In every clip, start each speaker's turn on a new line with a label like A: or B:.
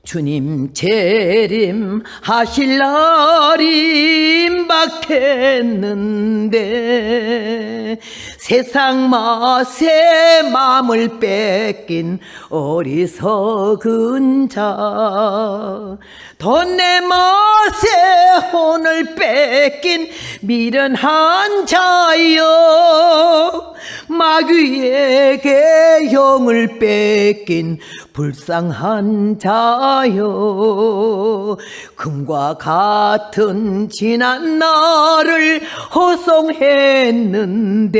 A: 주님 재림하실 날이 임박했는데 세상 맛에 마음을 뺏긴 어리석은 자, 돈내 맛에 혼을 뺏긴 미련한 자여, 마귀에게 영을 뺏긴 불쌍한 자여, 금과 같은 지난 날을 호송했는데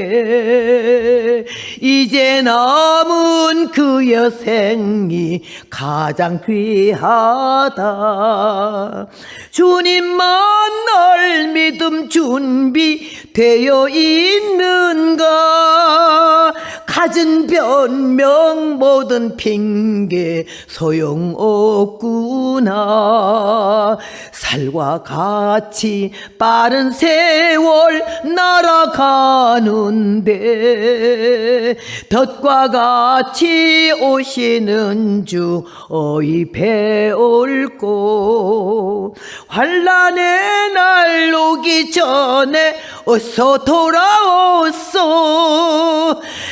A: 이제 남은 그 여생이 가장 귀하다. 주님 만날 믿음 준비되어 있는가? 가진 변명 모든 핑계 소용없구나. 살과 같이 빠른 세월 날아가는데 덫과 같이 오시는 주 어이 배울고, 환난의 날 오기 전에 어서 돌아오소.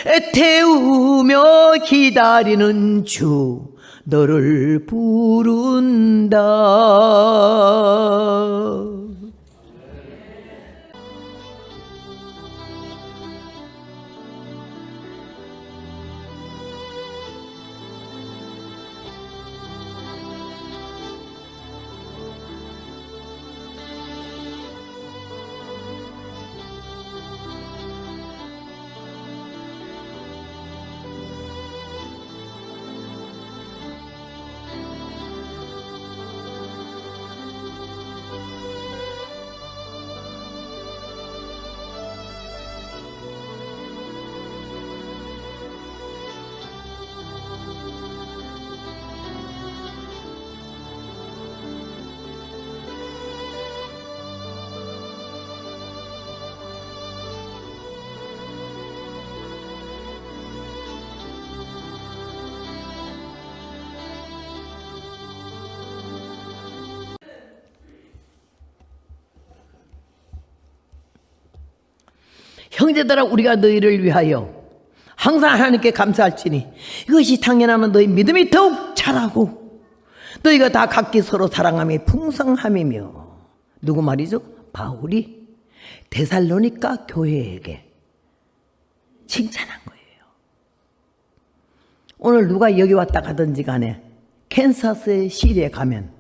A: 애태우며 기다리는 주 너를 부른다. 형제들아, 우리가 너희를 위하여 항상 하나님께 감사할지니 이것이 당연하면 너희 믿음이 더욱 자라고 너희가 다 각기 서로 사랑함이 풍성함이며. 누구 말이죠? 바울이 데살로니가 교회에게 칭찬한 거예요. 오늘 누가 여기 왔다 가든지 간에 캔사스의 시리에 가면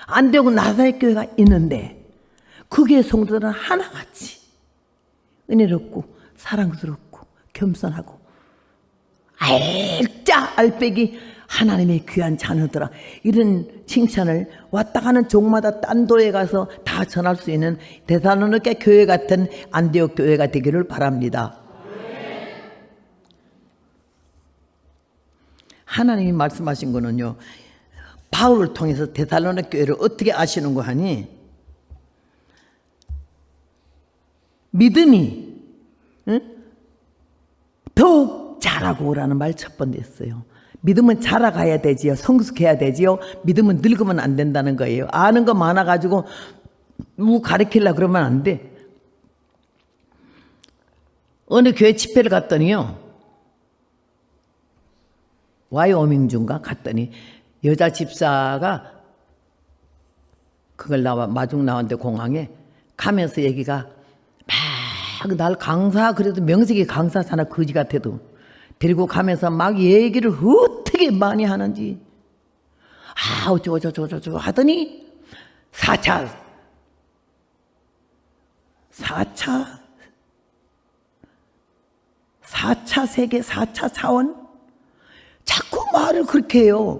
A: 안디옥 나사렛 교회가 있는데 그 교회 성도들은 하나같이 은혜롭고 사랑스럽고 겸손하고 알짜 알배기 하나님의 귀한 자녀들아, 이런 칭찬을 왔다 가는 종마다 딴 도에 가서 다 전할 수 있는 데살로니가 교회 같은 안디옥 교회가 되기를 바랍니다. 하나님이 말씀하신 거는요, 바울을 통해서 데살로니가 교회를 어떻게 아시는 거 하니, 믿음이 더욱 자라고 오라는 말 첫 번째 했어요. 믿음은 자라가야 되지요. 성숙해야 되지요. 믿음은 늙으면 안 된다는 거예요. 아는 거 많아가지고 가르치려고 그러면 안 돼. 어느 교회 집회를 갔더니요, 와이오밍주인가 갔더니 여자 집사가 그걸 마중 나왔는데 공항에 가면서 얘기가 막 날 강사, 그래도 명색이 강사잖아, 거지 같아도. 데리고 가면서 막 얘기를 어떻게 많이 하는지, 어쩌고 하더니 4차 세계, 4차 차원? 자꾸 말을 그렇게 해요.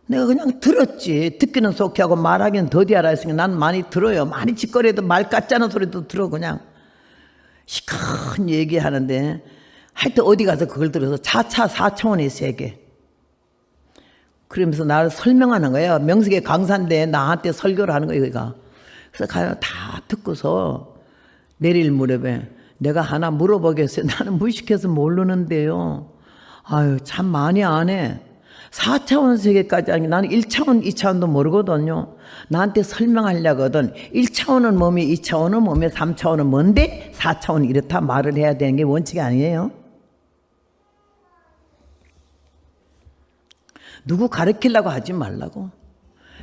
A: 내가 그냥 들었지. 듣기는 속히 하고 말하기는 더디하라 했으니까 난 많이 들어요. 많이 짓거리도 말 같자는 소리도 들어. 그냥 시큰 얘기하는데 하여튼 어디 가서 그걸 들어서 4차 4차원의 세계, 그러면서 나를 설명하는 거예요. 명색의 강사인데 나한테 설교를 하는 거예요. 그러니까. 그래서 가요. 다 듣고서 내릴 무렵에 내가 하나 물어보겠어요. 나는 무식해서 모르는데요. 아유, 참 많이 안 해. 4차원 세계까지 아니 나는 1차원, 2차원도 모르거든요. 나한테 설명하려거든. 1차원은 몸이, 2차원은 몸이, 3차원은 뭔데 4차원은 이렇다 말을 해야 되는 게 원칙이 아니에요. 누구 가르치려고 하지 말라고.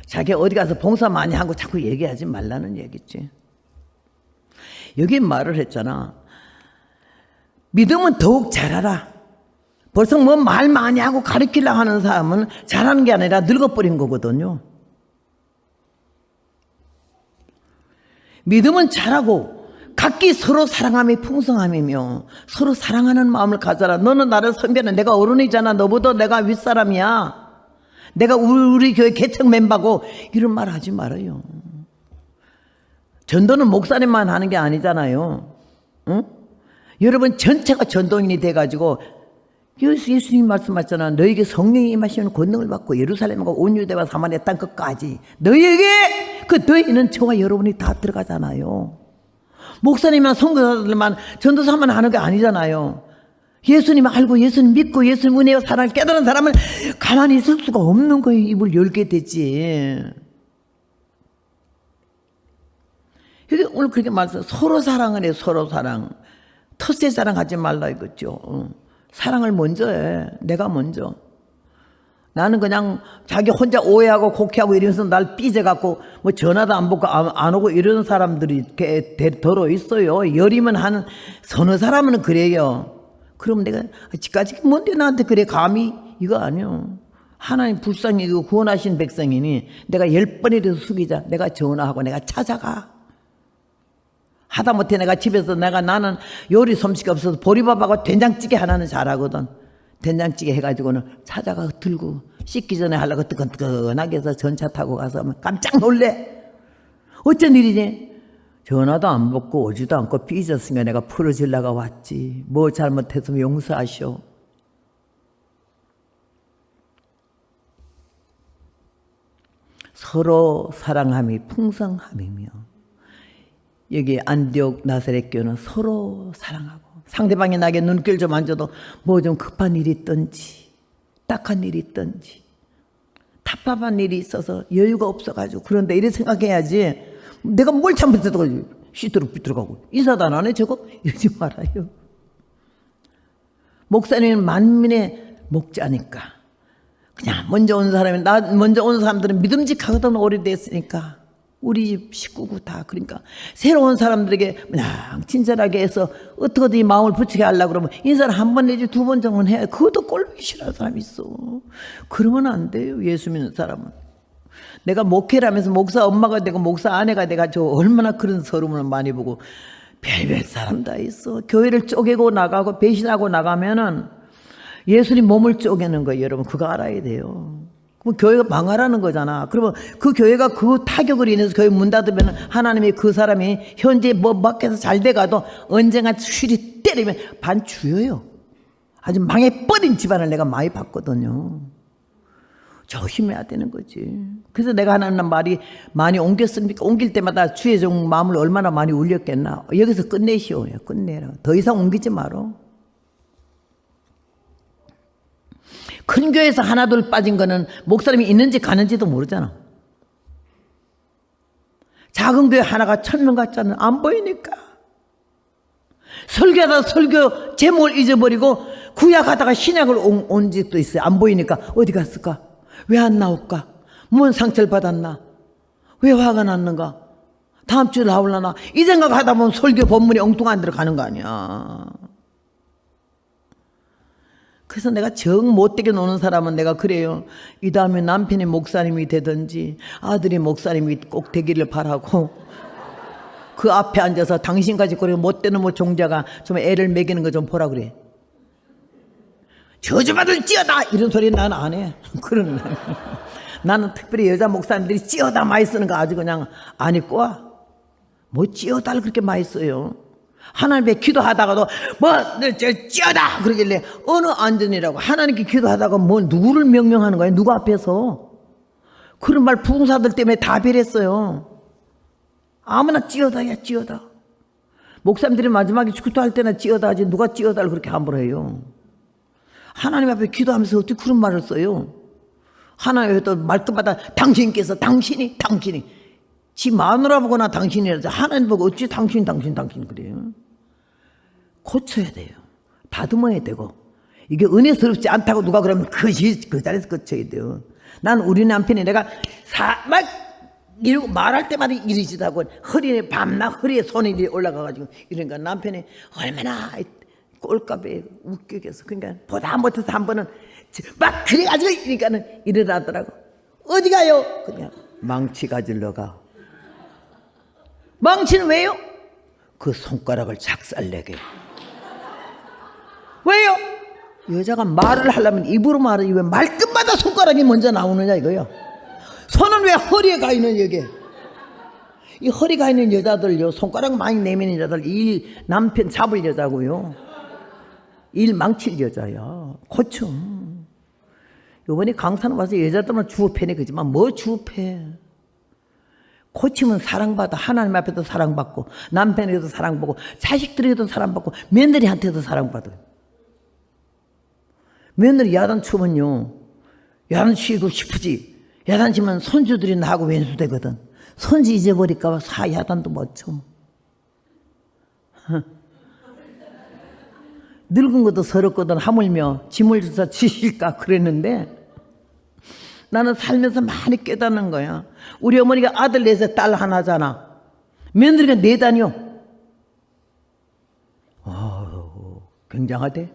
A: 자기 어디 가서 봉사 많이 하고 자꾸 얘기하지 말라는 얘기지. 여기 말을 했잖아. 믿으면 더욱 잘하라. 벌써 뭐 말 많이 하고 가르치려고 하는 사람은 잘하는 게 아니라 늙어버린 거거든요. 믿으면 잘하고 각기 서로 사랑함이 풍성함이며 서로 사랑하는 마음을 가져라. 너는 나를 선배는 내가 어른이잖아. 너보다 내가 윗사람이야. 내가 우리 교회 개척 멤버고 이런 말 하지 말아요. 전도는 목사님만 하는 게 아니잖아요. 응? 여러분 전체가 전도인이 돼가지고 예수님 말씀하셨잖아. 너에게 성령이 임하시는 권능을 받고 예루살렘과 온 유대와 사마리아 땅 끝까지 너에게 그 너희는 저와 여러분이 다 들어가잖아요. 목사님만 선교사들만 전도사만 하는 게 아니잖아요. 예수님 알고 예수님 믿고 예수님 은혜와 사랑을 깨달은 사람은 가만히 있을 수가 없는 거예요. 입을 열게 되지. 오늘 그렇게 말해서 서로 사랑을 해. 서로 사랑. 텃세 자랑하지 말라 이거죠. 사랑을 먼저 해. 내가 먼저. 나는 그냥 자기 혼자 오해하고 곡해하고 이러면서 날 삐져갖고 뭐 전화도 안 받고 안 오고 이런 사람들이 이렇게 더러 있어요. 열이면 한 서너 사람은 그래요. 그럼 내가 지금까지 뭔데 나한테 그래 감히 이거 아니요. 하나님 불쌍히 구원하신 백성이니 내가 10번이라도 숙이자. 내가 전화하고 내가 찾아가. 하다못해 내가 집에서 나는 요리 솜씨가 없어서 보리밥하고 된장찌개 하나는 잘하거든. 된장찌개 해가지고는 찾아가 들고 씻기 전에 하려고 뜨끈뜨끈하게 해서 전차 타고 가서 깜짝 놀래. 어쩐 일이지? 전화도 안 받고 오지도 않고 삐졌으니까 내가 풀어주려고 왔지. 뭐 잘못했으면 용서하시오. 서로 사랑함이 풍성함이며 여기 안디옥 나사렛 교회는 서로 사랑하고 상대방이 나에게 눈길 좀 앉아도 뭐 좀 급한 일이 있든지 딱한 일이 있든지 답답한 일이 있어서 여유가 없어가지고 그런데 이래 생각해야지. 내가 뭘 잘못했다고 시들어비들어가고 인사도 안 해 저거? 이러지 말아요. 목사님은 만민의 목자니까 그냥 먼저 온 사람이 먼저 온 사람들은 믿음직하거든. 오래됐으니까 우리 집 식구고 다. 그러니까 새로운 사람들에게 그냥 친절하게 해서 어떻게든 이 마음을 붙이게 하려고 그러면 인사를 한 번 내지 두 번 정도는 해야. 그것도 꼴보기 싫어하는 사람이 있어. 그러면 안 돼요. 예수 믿는 사람은. 내가 목회를 하면서 목사 엄마가 되고 목사 아내가 돼가지고 얼마나 그런 서름을 많이 보고 별별 사람 다 있어. 교회를 쪼개고 나가고 배신하고 나가면은 예수님 몸을 쪼개는 거예요. 여러분 그거 알아야 돼요. 그럼 교회가 망하라는 거잖아. 그러면 그 교회가 그 타격을 인해서 교회 문 닫으면 하나님이 그 사람이 현재 뭐 밖에서 잘 돼가도 언젠가 휘리 때리면 반주여요. 아주 망해버린 집안을 내가 많이 봤거든요. 조심해야 되는 거지. 그래서 내가 하는 말이 많이 옮겼습니까? 옮길 때마다 주의 종 마음을 얼마나 많이 울렸겠나. 여기서 끝내시오. 끝내라. 더 이상 옮기지 마라. 큰 교회에서 하나둘 빠진 거는 목사님이 있는지 가는지도 모르잖아. 작은 교회 하나가 1000명 같잖아. 안 보이니까. 설교하다 설교 제목을 잊어버리고 구약하다가 신약을 온 집도 있어요. 안 보이니까 어디 갔을까? 왜 안 나올까? 뭔 상처를 받았나? 왜 화가 났는가? 다음 주에 나올라나? 이 생각하다 보면 설교 본문이 엉뚱한 데로 가는 거 아니야. 그래서 내가 정 못되게 노는 사람은 내가 그래요. 이 다음에 남편이 목사님이 되든지 아들이 목사님이 꼭 되기를 바라고 그 앞에 앉아서 당신까지 그래 못되는 뭐 종자가 좀 애를 먹이는 거 좀 보라 그래. 저주받을 찌어다 이런 소리 나는 안 해. 그런 나는 특별히 여자 목사님들이 찌어다 많이 쓰는 거 아주 그냥 안 입고 와. 뭐 찌어다를 그렇게 많이 써요. 하나님께 기도하다가도 뭐 찌어다 그러길래 어느 안전이라고 하나님께 기도하다가 뭐 누구를 명령하는 거야? 누구 앞에서? 그런 말 부흥사들 때문에 다 배렸어요. 아무나 찌어다야 찌어다. 목사님들이 마지막에 기도할 때나 찌어다 하지 누가 찌어다를 그렇게 함부로 해요. 하나님 앞에 기도하면서 어떻게 그런 말을 써요? 하나님도 말끝마다 당신이 지 마누라 보거나 당신이라서 하나님 보고 어찌 당신 그래요. 고쳐야 돼요. 다듬어야 되고. 이게 은혜스럽지 않다고 누가 그러면 그 자리에서 고쳐야 돼요. 난 우리 남편이 내가 막 이러고 말할 때마다 이러지다고 밤낮 허리에 손이 올라가가지고 이러니까 남편이 얼마나 꼴값에 웃기겠어. 그러니까 보다 못해서 한 번은 막 그래가지고 이러니까는 일어나더라고. 어디 가요? 그냥 망치 가지러 가. 망치는 왜요? 그 손가락을 작살내게. 왜요? 여자가 말을 하려면 입으로 말을 왜 말끝마다 손가락이 먼저 나오느냐 이거요. 손은 왜 허리에 가 있는 여기? 이 허리 가 있는 여자들요, 손가락 많이 내미는 여자들 남편 잡을 여자고요, 일 망칠 여자야. 고쳐. 요번에 강산 와서 여자들만 주업해내 그지만 뭐 주업해. 고치면 사랑받아. 하나님 앞에도 사랑받고 남편에게도 사랑받고 자식들에게도 사랑받고 며느리한테도 사랑받아. 며느리 야단치면요, 야단치고 싶으지. 야단치면 손주들이 나하고 왼수되거든. 손주 잊어버릴까 봐 야단도 못 쳐. 늙은 것도 서럽거든. 하물며 짐을 주사 지실까 그랬는데 나는 살면서 많이 깨닫는 거야. 우리 어머니가 아들 넷에 딸 하나잖아. 며느리가 네 단이요. 굉장하대.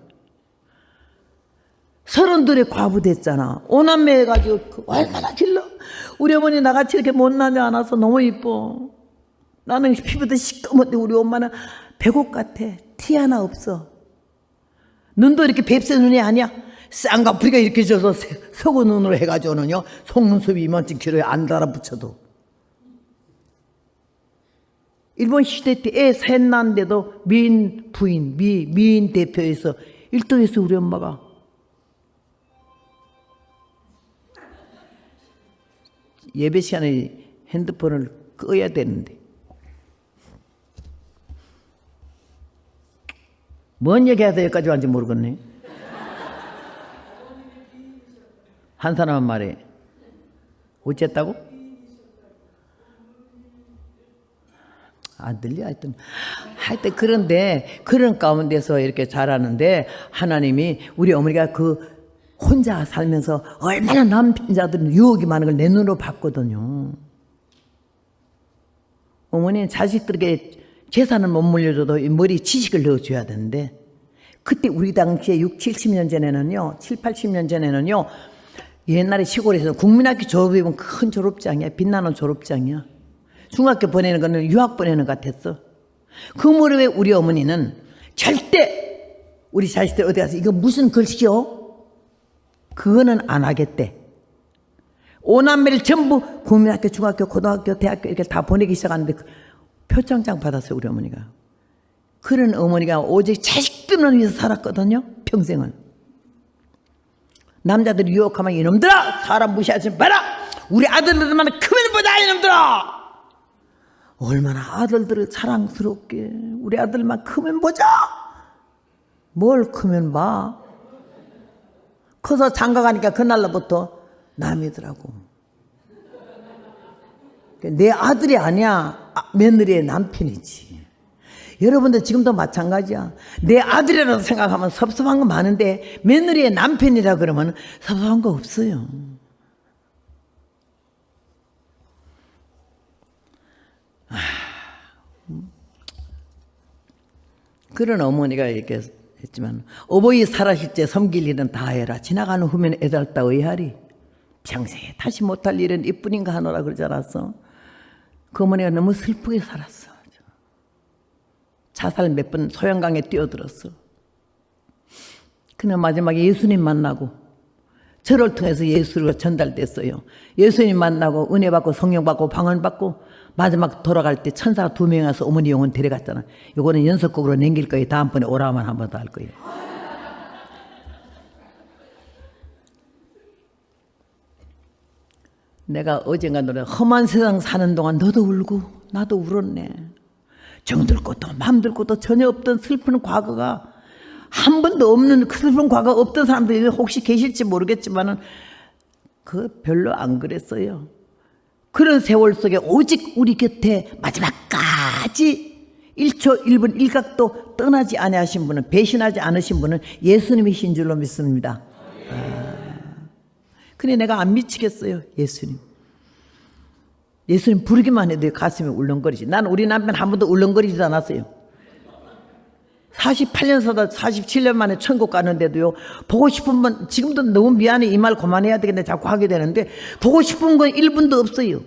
A: 32에 과부 됐잖아. 오남매 해가지고 얼마나 길러. 우리 어머니 나같이 이렇게 못나지 않아서 너무 이뻐. 나는 피부도 시꺼먼데 우리 엄마는 백옥 같아. 티 하나 없어. 눈도 이렇게 뱁새 눈이 아니야. 쌍꺼풀이가 이렇게 져서 서구 눈으로 해가지고는요, 속눈썹이 이만큼 길어요. 안 달아붙여도. 일본 시대 때 애 셋 낳는데도 미인 부인, 미인 대표에서 1등했어 우리 엄마가. 예배 시간에 핸드폰을 꺼야 되는데. 뭔 얘기해야 돼 여기까지 왔는지 모르겠네. 한 사람은 말해. 어쨌다고? 안 들려. 하여튼 그런데 그런 가운데서 이렇게 자라는데 하나님이 우리 어머니가 그 혼자 살면서 얼마나 남자들은 유혹이 많은 걸 내 눈으로 봤거든요. 어머니는 자식들에게 재산을 못 물려줘도 머리 지식을 넣어줘야 되는데, 그때 우리 당시에 6, 70년 전에는요, 7, 80년 전에는요, 옛날에 시골에서 국민학교 졸업이면 큰 졸업장이야. 빛나는 졸업장이야. 중학교 보내는 거는 유학 보내는 것 같았어. 그 무렵에 우리 어머니는 절대 우리 자식들 어디 가서 이거 무슨 글씨요? 그거는 안 하겠대. 5남매를 전부 국민학교, 중학교, 고등학교, 대학교 이렇게 다 보내기 시작하는데 표창장 받았어요 우리 어머니가. 그런 어머니가 오직 자식들을 위해서 살았거든요. 평생을. 남자들이 유혹하면 이놈들아 사람 무시하지 마라. 우리 아들들만 크면 보자 이놈들아. 얼마나 아들들을 사랑스럽게. 우리 아들만 크면 보자. 뭘 크면 봐. 커서 장가가니까 그날로부터 남이더라고. 내 아들이 아니야. 며느리의 남편이지. 여러분들 지금도 마찬가지야. 내 아들이라고 생각하면 섭섭한 거 많은데 며느리의 남편이라 그러면 섭섭한 거 없어요. 그런 어머니가 이렇게 했지만, 어버이 살아실 때 섬길 일은 다 해라. 지나가는 후면 애달다 의하리. 평생에 다시 못할 일은 이뿐인가 하노라 그러지 않았어? 그 어머니가 너무 슬프게 살았어. 자살 몇 번 소양강에 뛰어들었어. 그날 마지막에 예수님 만나고, 저를 통해서 예수가 전달됐어요. 예수님 만나고 은혜 받고 성령 받고 방언 받고 마지막 돌아갈 때 천사가 2명이 와서 어머니 영혼 데려갔잖아. 요거는 연속곡으로 남길 거예요. 다음번에 오라면 한 번 더 할 거예요. 내가 어젠가 노래 험한 세상 사는 동안 너도 울고 나도 울었네. 정들 것도 맘들 것도 전혀 없던 슬픈 과거가, 한 번도 없는 슬픈 과거가 없던 사람들이 혹시 계실지 모르겠지만은 별로 안 그랬어요. 그런 세월 속에 오직 우리 곁에 마지막까지 1초 1분 1각도 떠나지 아니하신 분은, 배신하지 않으신 분은 예수님이신 줄로 믿습니다. 근데 내가 안 미치겠어요. 예수님 부르기만 해도 가슴이 울렁거리지. 난 우리 남편 한 번도 울렁거리지도 않았어요. 48년 살다 47년 만에 천국 가는데도요, 보고 싶은 분, 지금도 너무 미안해, 이 말 그만해야 되겠네 자꾸 하게 되는데, 보고 싶은 건 1분도 없어요.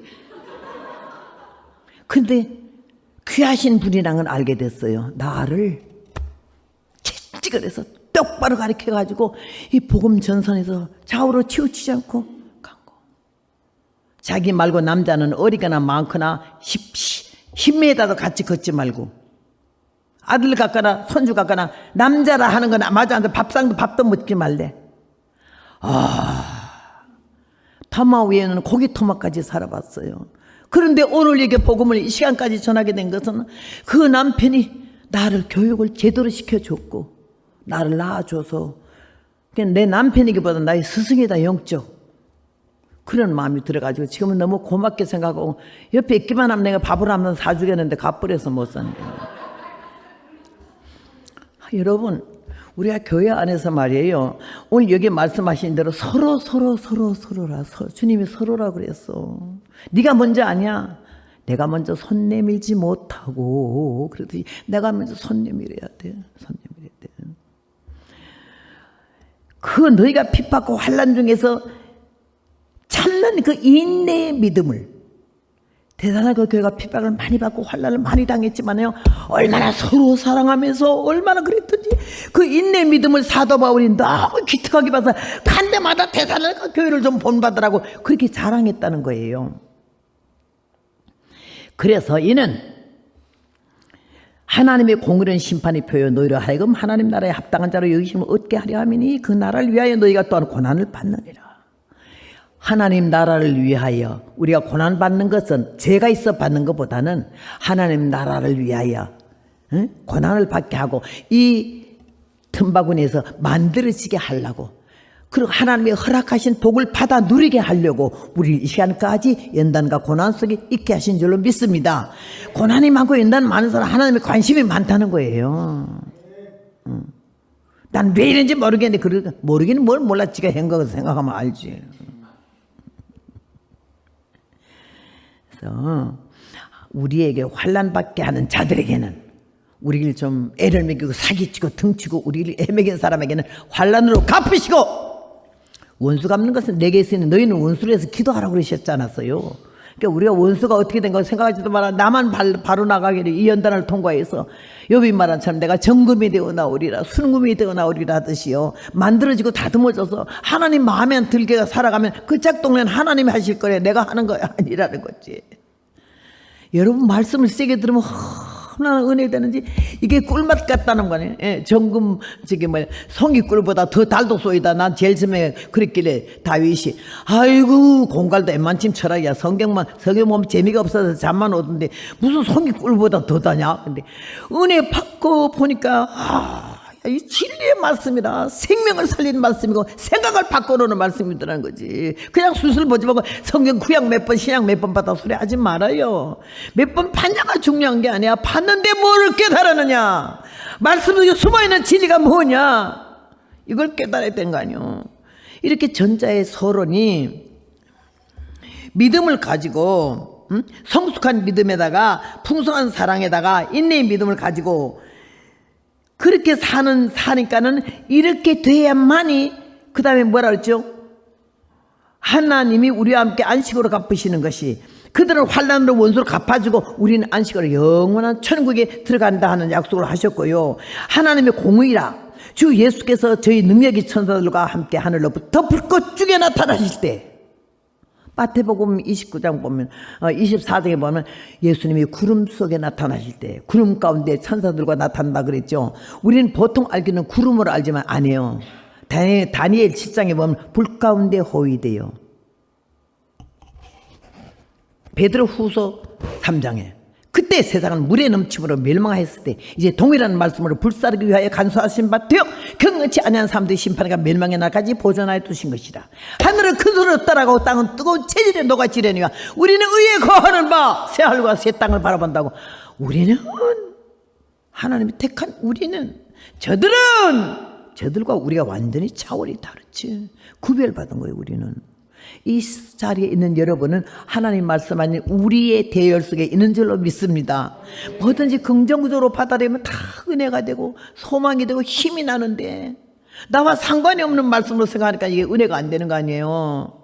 A: 근데 귀하신 분이랑은 알게 됐어요. 나를 채찍을 해서 똑바로 가르쳐가지고 이 복음 전선에서 좌우로 치우치지 않고 간 거. 자기 말고 남자는 어리거나 많거나 10m도 같이 걷지 말고, 아들 같거나 손주 같거나 남자라 하는 건 맞아, 밥도 먹지 말래. 타마 위에는 고기 토막까지 살아봤어요. 그런데 오늘 이게 복음을 이 시간까지 전하게 된 것은 그 남편이 나를 교육을 제대로 시켜줬고 나를 낳아줘서, 내 남편이기보다 나의 스승이다, 영적. 그런 마음이 들어가지고 지금은 너무 고맙게 생각하고, 옆에 있기만 하면 내가 밥을 한번 사주겠는데 가버려서 못 사는 거예요. 여러분, 우리가 교회 안에서 말이에요, 오늘 여기 말씀하신 대로 서로라. 주님이 서로라 그랬어. 네가 먼저 아니야. 내가 먼저 손 내밀지 못하고, 그러더니 내가 먼저 손 내밀어야 돼. 그 너희가 핍받고 환난 중에서 참는 그 인내의 믿음을, 대단한 그 교회가 핍박을 많이 받고 환난을 많이 당했지만요, 얼마나 서로 사랑하면서 얼마나 그랬던지 그 인내 믿음을 사도 바울이 너무 기특하게 봐서 간 데마다 대단한 그 교회를 좀 본받으라고 그렇게 자랑했다는 거예요. 그래서 이는 하나님의 공의로운 심판이 표여 너희로 하여금 하나님 나라에 합당한 자로 여기심을 얻게 하려 함이니 그 나라를 위하여 너희가 또한 고난을 받느니라. 하나님 나라를 위하여 우리가 고난받는 것은 죄가 있어 받는 것보다는 하나님 나라를 위하여 고난을 받게 하고 이 틈바구니에서 만들어지게 하려고, 그리고 하나님이 허락하신 복을 받아 누리게 하려고 우리 이 시간까지 연단과 고난 속에 있게 하신 줄로 믿습니다. 고난이 많고 연단 많은 사람 하나님의 관심이 많다는 거예요. 난 왜 이런지 모르겠는데, 모르기는 뭘 몰라, 지가 한 거 생각하면 알지. 우리에게 환난받게 하는 자들에게는, 우리를 좀 애를 먹이고 사기치고 등치고 우리를 애먹인 사람에게는 환난으로 갚으시고, 원수 갚는 것은 내게 있으니 너희는 원수를 해서 기도하라고 그러셨지 않았어요? 그러니까 우리가 원수가 어떻게 된 거 생각하지도 마라. 나만 바로 나가기를 이 연단을 통과해서 욥이 말한 처럼 내가 정금이 되어 나오리라, 순금이 되어 나오리라 하듯이요, 만들어지고 다듬어져서 하나님 마음에 안 들게 살아가면 그 짝동네는 하나님이 하실 거래, 내가 하는 거 아니라는 거지. 여러분 말씀을 세게 들으면 얼마나 은혜 되는지. 이게 꿀맛 같다는 거네. 예, 정금 송이 꿀보다 더 달도 쏘이다. 난 제일 처음에 그랬길래 다윗이 아이고 공갈도 웬만침 철학이야. 성경 보면 재미가 없어서 잠만 오던데 무슨 송이 꿀보다 더 다냐. 근데 은혜 받고 보니까 이 진리의 말씀이라 생명을 살리는 말씀이고 생각을 바꿔놓는 말씀이더라는 거지. 그냥 수술 보지 말고 성경 구약 몇 번 신약 몇 번 받아 소리 하지 말아요. 몇 번 받냐가 중요한 게 아니야. 받는데 뭘 깨달았느냐, 말씀 속에 숨어있는 진리가 뭐냐, 이걸 깨달아야 되는 거 아니요. 이렇게 전자의 서론이 믿음을 가지고 성숙한 믿음에다가 풍성한 사랑에다가 인내의 믿음을 가지고 그렇게 사니까는 이렇게 돼야만이, 그 다음에 뭐라 그랬죠? 하나님이 우리와 함께 안식으로 갚으시는 것이, 그들은 환난으로 원수로 갚아주고 우리는 안식으로 영원한 천국에 들어간다 하는 약속을 하셨고요. 하나님의 공의라, 주 예수께서 저희 능력이 천사들과 함께 하늘로부터 불꽃 중에 나타나실 때, 마태복음 29장 보면 24장에 보면 예수님이 구름 속에 나타나실 때 구름 가운데 천사들과 나타난다 그랬죠. 우리는 보통 알기는 구름으로 알지만 아니에요. 다니엘 7장에 보면 불 가운데 호위돼요. 베드로 후서 3장에 그때 세상은 물의 넘침으로 멸망하였을 때 이제 동일한 말씀으로 불사르기 위하여 간수하신 바 되어 경건치 아니한 사람들의 심판과 멸망의 날까지 보존하여 두신 것이라. 하늘은 큰 소리로 따라가고 땅은 뜨거운 체질에 녹아지려니와 우리는 의에 거하는 바 새 하늘과 새 땅을 바라본다고. 우리는 하나님이 택한 우리는 저들과 우리가 완전히 차원이 다르지. 구별받은 거예요. 우리는. 이 자리에 있는 여러분은 하나님 말씀하신 우리의 대열 속에 있는 줄로 믿습니다. 뭐든지 긍정적으로 받아들이면 다 은혜가 되고 소망이 되고 힘이 나는데 나와 상관이 없는 말씀으로 생각하니까 이게 은혜가 안 되는 거 아니에요.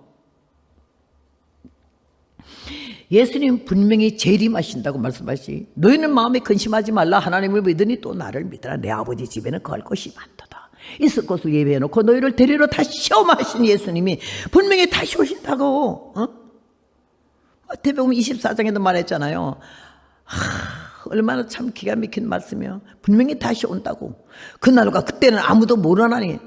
A: 예수님 분명히 재림하신다고 말씀하시. 너희는 마음에 근심하지 말라. 하나님을 믿으니 또 나를 믿으라. 내 아버지 집에는 거할 것이 많도다. 있을 것을 예배해놓고 너희를 데리러 다시 시험하신 예수님이 분명히 다시 오신다고. 마태복음 24장에도 말했잖아요. 얼마나 참 기가 막힌 말씀이요. 분명히 다시 온다고. 그날과 그때는 아무도 모르나니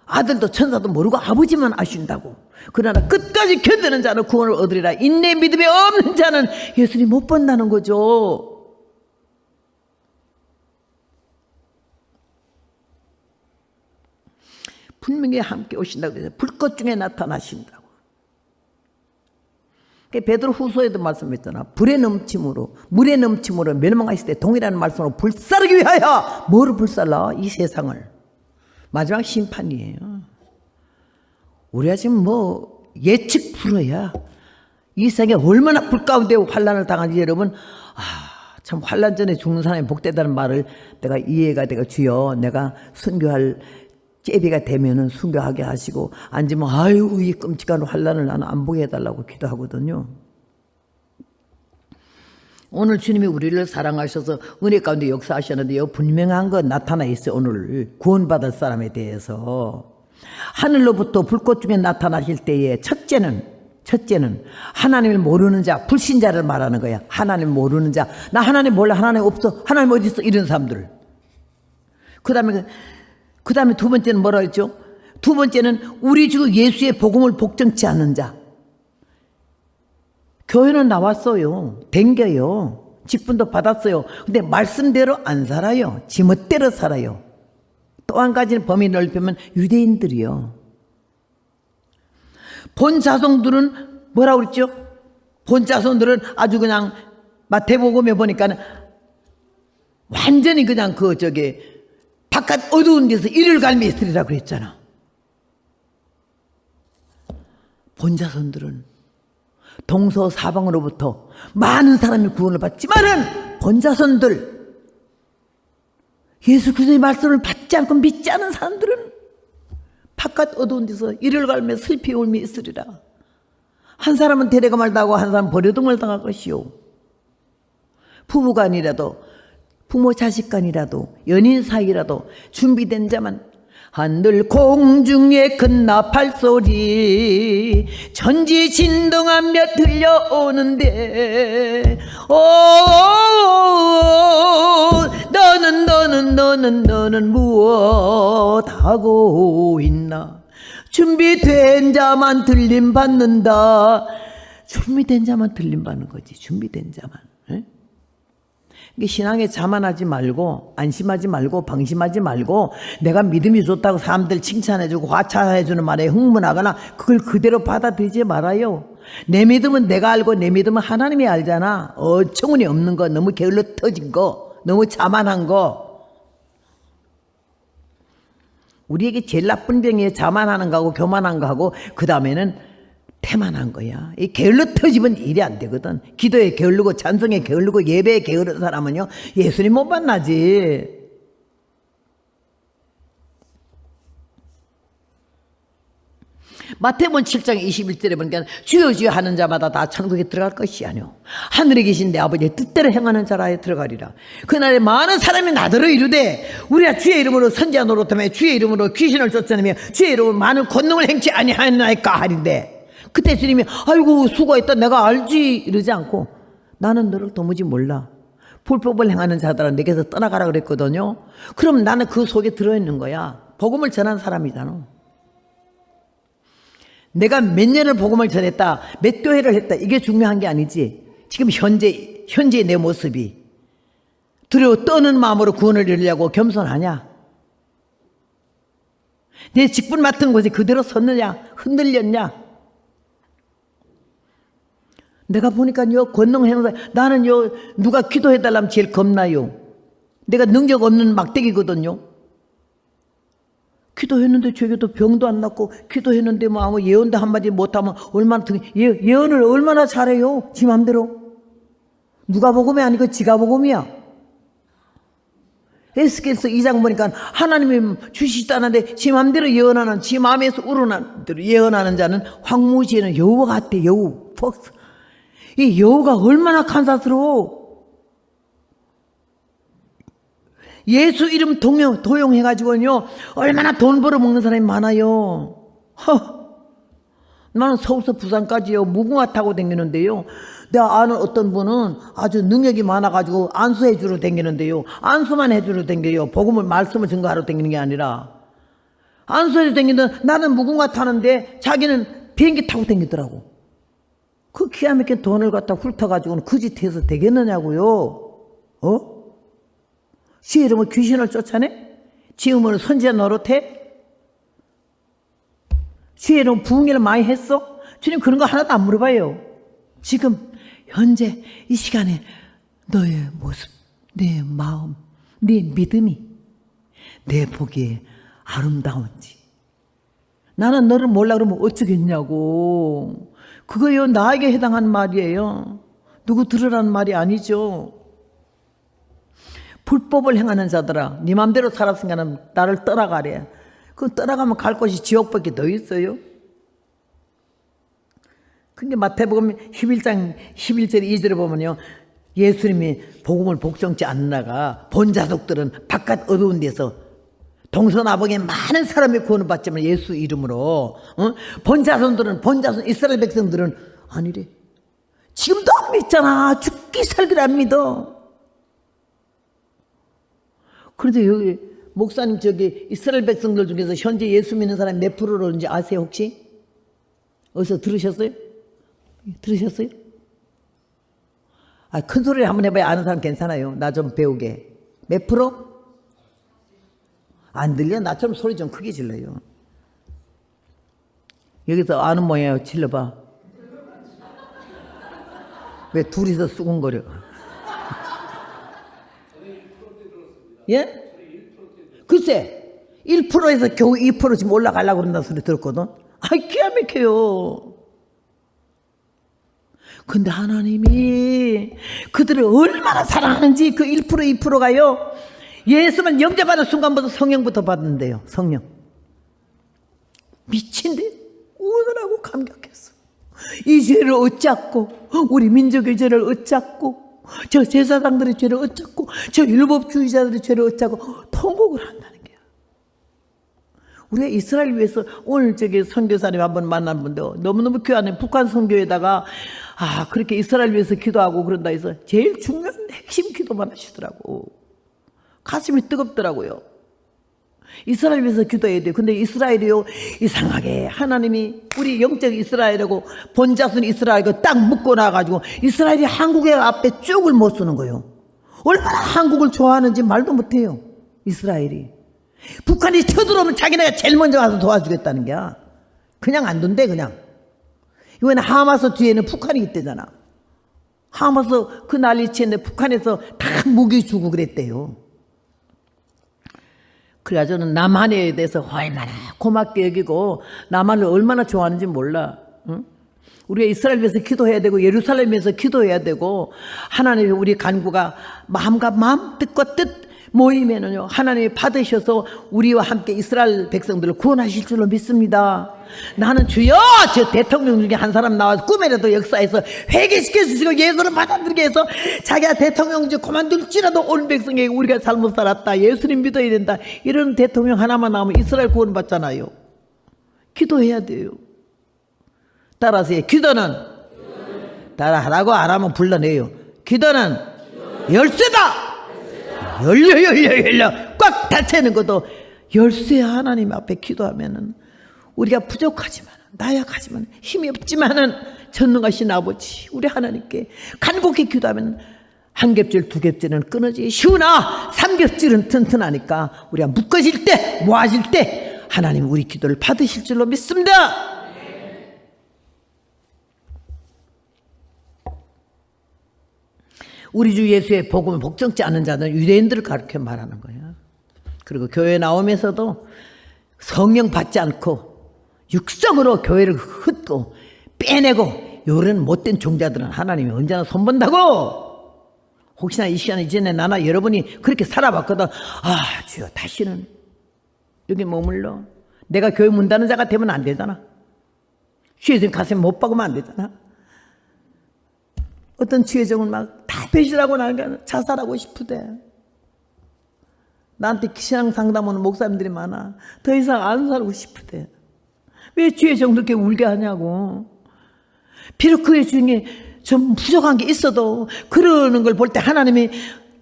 A: 아들도 천사도 모르고 아버지만 아신다고. 그러나 끝까지 견디는 자는 구원을 얻으리라. 인내 믿음이 없는 자는 예수님 못 본다는 거죠. 분명히 함께 오신다고 그래서 불꽃 중에 나타나신다고. 베드로 후서에도 말씀했잖아. 불의 넘침으로 물의 넘침으로 멸망하실 때 동일한 말씀으로 불사르기 위하여. 뭐를 불살라? 이 세상을. 마지막 심판이에요. 우리가 지금 뭐 예측 불허야. 이 세상에 얼마나 불 가운데 환난을 당하는지 여러분, 참 환난 전에 죽는 사람이 복되다는 말을 내가 이해가 되고 주여 내가 순교할 제비가 되면은 순교하게 하시고 앉으면 아유 이 끔찍한 환난을 나는 안 보게 해달라고 기도하거든요. 오늘 주님이 우리를 사랑하셔서 은혜 가운데 역사하셨는데요. 분명한 거 나타나 있어요. 오늘 구원받을 사람에 대해서. 하늘로부터 불꽃 중에 나타나실 때에 첫째는 하나님을 모르는 자, 불신자를 말하는 거야. 하나님 모르는 자. 나 하나님 몰라. 하나님 없어. 하나님 어디 있어? 이런 사람들. 그 다음에 두 번째는 뭐라 했죠? 두 번째는 우리 주 예수의 복음을 복종치 않는 자. 교회는 나왔어요. 댕겨요. 직분도 받았어요. 근데 말씀대로 안 살아요. 지멋대로 살아요. 또 한 가지는 범위 넓히면 유대인들이요. 본 자손들은 뭐라고 그랬죠? 본 자손들은 아주 그냥 마태복음에 보니까 완전히 그냥 바깥 어두운 데서 이를 갈며 있으리라고 그랬잖아. 본 자손들은 동서사방으로부터 많은 사람이 구원을 받지만은 본 자손들, 예수 그리스도의 말씀을 받지 않고 믿지 않은 사람들은 바깥 어두운 데서 이를 갈며 슬피 울며 있으리라. 한 사람은 데려가 말다고 한 사람은 버려둠을 당할 것이요. 부부간이라도 부모 자식간이라도 연인 사이라도 준비된 자만. 하늘 공중에 큰 나팔 소리 전지진동하며 들려오는데 너는 무엇하고 있나. 준비된 자만 들림 받는다. 준비된 자만 들림 받는 거지. 준비된 자만. 신앙에 자만하지 말고 안심하지 말고 방심하지 말고 내가 믿음이 좋다고 사람들 칭찬해주고 화차해주는 말에 흥분하거나 그걸 그대로 받아들이지 말아요. 내 믿음은 내가 알고 내 믿음은 하나님이 알잖아. 어처구니 없는 거, 너무 게을러 터진 거, 너무 자만한 거. 우리에게 제일 나쁜 병이에요. 자만하는 거하고 교만한 거하고 그 다음에는 태만한 거야. 이 게을러 터지면 일이 안 되거든. 기도에 게을르고 찬송에 게을르고 예배에 게으른 사람은요 예수님 못 만나지. 마태복음 7장 21절에 보니까 주여 주여 하는 자마다 다 천국에 들어갈 것이 아니오 하늘에 계신 내 아버지의 뜻대로 행하는 자라에 들어가리라. 그날에 많은 사람이 나더러 이르되 우리가 주의 이름으로 선지자 노릇하며 주의 이름으로 귀신을 쫓아내며 주의 이름으로 많은 권능을 행치 아니하였나이까 하는데 그때 주님이 아이고 수고했다 내가 알지 이러지 않고 나는 너를 도무지 몰라. 불법을 행하는 자들아 내게서 떠나가라 그랬거든요. 그럼 나는 그 속에 들어있는 거야. 복음을 전한 사람이잖아. 내가 몇 년을 복음을 전했다 몇 교회를 했다 이게 중요한 게 아니지. 지금 현재 현재 내 모습이 두려워 떠는 마음으로 구원을 이루려고 겸손하냐? 내 직분 맡은 곳에 그대로 섰느냐? 흔들렸냐? 내가 보니까요, 권능 행사, 나는요, 누가 기도해달라면 제일 겁나요. 내가 능력 없는 막대기거든요. 기도했는데 저기도 병도 안 낫고, 기도했는데 뭐 아무 예언도 한마디 못하면 얼마나, 예언을 얼마나 잘해요. 지 맘대로. 누가 복음이 아니고 지가 복음이야. 에스겔서 2장 보니까 하나님이 주시다는데 지 맘대로 예언하는, 지 마음에서 우러나는 대로 예언하는 자는 황무지에는 여우와 같대. 여우. 폭스. 이 여우가 얼마나 간사스러워. 예수 이름 도용해가지고요, 얼마나 돈 벌어먹는 사람이 많아요. 나는 서울서 부산까지요, 무궁화 타고 다니는데요, 내가 아는 어떤 분은 아주 능력이 많아가지고 안수해주러 다니는데요, 안수만 해주러 다녀요. 복음을, 말씀을 증거하러 다니는 게 아니라. 안수해주러 다니는데 나는 무궁화 타는데 자기는 비행기 타고 다니더라고. 그 기가 막힌 돈을 갖다 훑어가지고는 그 짓 해서 되겠느냐고요. 지 이름은 귀신을 쫓아내? 지 이름은 선지자 노릇해? 지 이름은 부흥회를 많이 했어? 주님 그런 거 하나도 안 물어봐요. 지금 현재 이 시간에 너의 모습, 내 마음, 네 믿음이 내 보기에 아름다운지. 나는 너를 몰라 그러면 어쩌겠냐고. 그거요, 나에게 해당하는 말이에요. 누구 들으라는 말이 아니죠. 불법을 행하는 자들아, 네 맘대로 살았으니까 나를 떠나가래. 그 떠나가면 갈 곳이 지옥밖에 더 있어요. 근데 마태복음 11장 11절 2절에 보면요, 예수님이 복음을 복종치 않나가 본 자족들은 바깥 어두운 데서 동서나북에 많은 사람이 구원을 받지만 예수 이름으로, 본 자손들은, 본 자손 이스라엘 백성들은 아니래. 지금도 안 믿잖아. 죽기 살기를 안 믿어. 그런데 여기 목사님, 저기 이스라엘 백성들 중에서 현재 예수 믿는 사람이 몇 프로인지 아세요 혹시? 어디서 들으셨어요? 들으셨어요? 큰 소리를 한번 해봐야 아는 사람 괜찮아요. 나 좀 배우게. 몇 프로? 안 들려? 나처럼 소리 좀 크게 질러요. 여기서 아는 모양이에요. 질러봐. 왜 둘이서 수군거려? 예? 글쎄, 1%에서 겨우 2% 지금 올라가려고 그런다는 소리 들었거든. 기가 막혀요. 근데 하나님이 그들을 얼마나 사랑하는지, 그 1%, 2%가요, 예수만 영접하는 순간부터 성령부터 받는데요. 성령. 미친데? 오늘하고 감격했어. 이 죄를 어쩌고, 우리 민족의 죄를 어쩌고, 저 제사장들의 죄를 어쩌고, 저 율법주의자들의 죄를 어쩌고 통곡을 한다는 거야. 우리가 이스라엘 위해서 오늘 저기 선교사님 한번 만난 분데 너무너무 귀하네. 북한 선교에다가 그렇게 이스라엘 위해서 기도하고 그런다 해서 제일 중요한 핵심 기도만 하시더라고. 가슴이 뜨겁더라고요. 이스라엘 위해서 기도해야 돼요. 근데 이스라엘이요, 이상하게 하나님이 우리 영적 이스라엘하고 본자손 이스라엘하고 딱 묶고 나가지고 이스라엘이 한국의 앞에 쭉을 못 쓰는 거예요. 얼마나 한국을 좋아하는지 말도 못해요. 이스라엘이. 북한이 쳐들어오면 자기네가 제일 먼저 가서 도와주겠다는 게야. 그냥 안 둔대. 그냥. 이번에 하마스 뒤에는 북한이 있대잖아. 하마스 그 난리치는데 북한에서 다 무기 주고 그랬대요. 그래야 저는 남한에 대해서 얼마나 고맙게 여기고 남한을 얼마나 좋아하는지 몰라. 응? 우리가 이스라엘 위해서 기도해야 되고 예루살렘 위해서 기도해야 되고, 하나님이 우리 간구가 마음과 마음, 뜻과 뜻 모이면은요, 하나님이 받으셔서 우리와 함께 이스라엘 백성들을 구원하실 줄로 믿습니다. 나는 주여, 저 대통령 중에 한 사람 나와서 꿈에라도 역사에서 회개시켜 주시고 예수를 받아들이게 해서 자기가 대통령 중 그만둘지라도 온 백성에게 우리가 잘못 살았다, 예수님 믿어야 된다, 이런 대통령 하나만 나오면 이스라엘 구원 받잖아요. 기도해야 돼요. 따라서 기도는 따라하라고 안 하면 불러내요. 기도는 열쇠다. 열려 꽉 닫혀있는 것도 열쇠야. 하나님 앞에 기도하면은 우리가 부족하지만, 나약하지만, 힘이 없지만은 전능하신 아버지 우리 하나님께 간곡히 기도하면 한 겹질 두 겹질은 끊어지기 쉬우나 삼 겹질은 튼튼하니까 우리가 묶어질 때 모아질 때 하나님 우리 기도를 받으실 줄로 믿습니다. 우리 주 예수의 복음을 복종치 않는 자는 유대인들을 가르쳐 말하는 거야. 그리고 교회 나오면서도 성령 받지 않고 육성으로 교회를 흩고 빼내고 이런 못된 종자들은 하나님이 언제나 손본다고. 혹시나 이 시간 이전에 나나 여러분이 그렇게 살아봤거든. 아 주여 다시는 여기 머물러. 내가 교회 문 닫는 자가 되면 안 되잖아. 주의 가슴 못 박으면 안 되잖아. 어떤 주의종은 막 다 배신하고 나니까 자살하고 싶으대. 나한테 신앙 상담 오는 목사님들이 많아. 더 이상 안 살고 싶으대. 왜 주의종 그렇게 울게 하냐고. 비록 그의 중에 좀 부족한 게 있어도 그러는 걸 볼 때 하나님이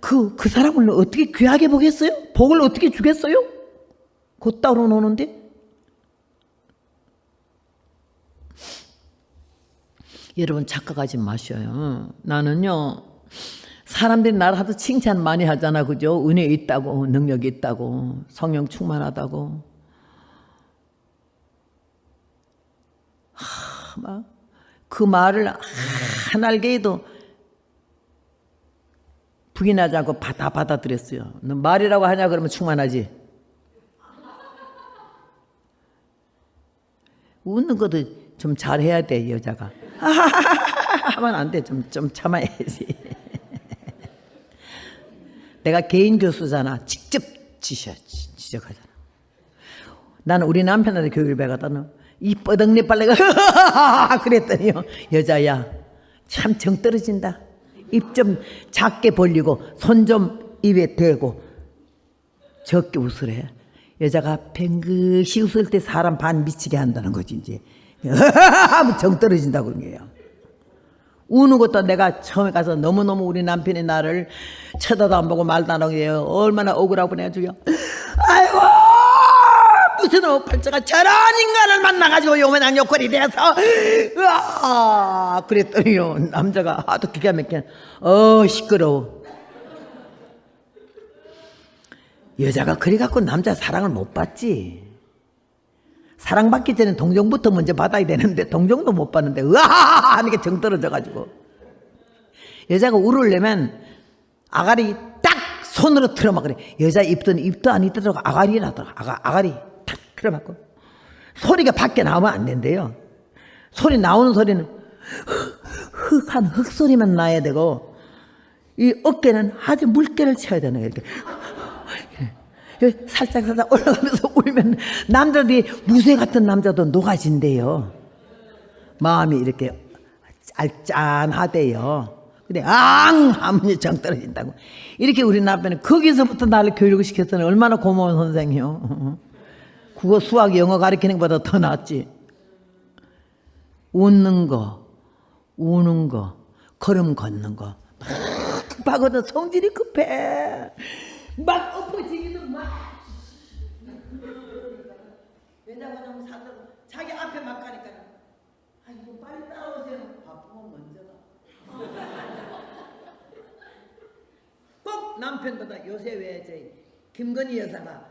A: 그 사람을 어떻게 귀하게 보겠어요? 복을 어떻게 주겠어요? 곧 따로 노는데? 여러분 착각하지 마셔요. 나는요 사람들이 나를 하도 칭찬 많이 하잖아. 그죠? 은혜 있다고 능력이 있다고 성령 충만하다고 막 그 말을 한 알게에도 부인하지 않고 다 받아들였어요. 너 말이라고 하냐 그러면 충만하지. 웃는 것도 좀 잘해야 돼 여자가. 하면 안 돼. 좀 참아야지. 내가 개인 교수잖아. 직접 지적하잖아. 나는 우리 남편한테 교육을 배웠다는 이 뻐덕내 빨래가 그랬더니요. 여자야 참 정 떨어진다. 입 좀 작게 벌리고 손 좀 입에 대고 적게 웃으래. 여자가 뱅긋이 웃을 때 사람 반 미치게 한다는 거지 이제. 하면 정 떨어진다고 그런 거예요. 우는 것도 내가 처음에 가서 너무너무 우리 남편이 나를 쳐다도 안 보고 말도 안 하고 얼마나 억울하고 내가 죽여. 아이고 무슨 팔자가 저런 인간을 만나가지고 요만한 요꼴이 돼서 으아 그랬더니요 남자가 하도 기가 막히게 시끄러워. 여자가 그래갖고 남자 사랑을 못 받지. 사랑받기 전에 동정부터 먼저 받아야 되는데 동정도 못 받는데 으아 하는 게 정 떨어져가지고 여자가 울으려면 아가리 딱 손으로 틀어막 그래. 여자 입도 안 있더라고. 아가리 나더라고. 아가리 탁 틀어막고 소리가 밖에 나오면 안 된대요. 소리 나오는 소리는 흑한 흑소리만 나야 되고 이 어깨는 아주 물결을 쳐야 되는 거야. 이렇게 살짝 올라가면서 울면 남자들이 무쇠 같은 남자도 녹아진대요. 마음이 이렇게 알짠하대요. 근데 하면 정 떨어진다고. 이렇게 우리 남편은 거기서부터 나를 교육을 시켰더니 얼마나 고마운 선생이요. 국어 수학 영어 가르치는 것보다 더 낫지. 웃는 거 우는 거 걸음 걷는 거 막 급하거든. 성질이 급해. 막 엎어지기도 막 여자가 너무 산다고 자기 앞에 막 가니까 이거 빨리 따라오세요. 바쁘면 먼저가. 꼭 남편보다 요새 왜 김건희 여사가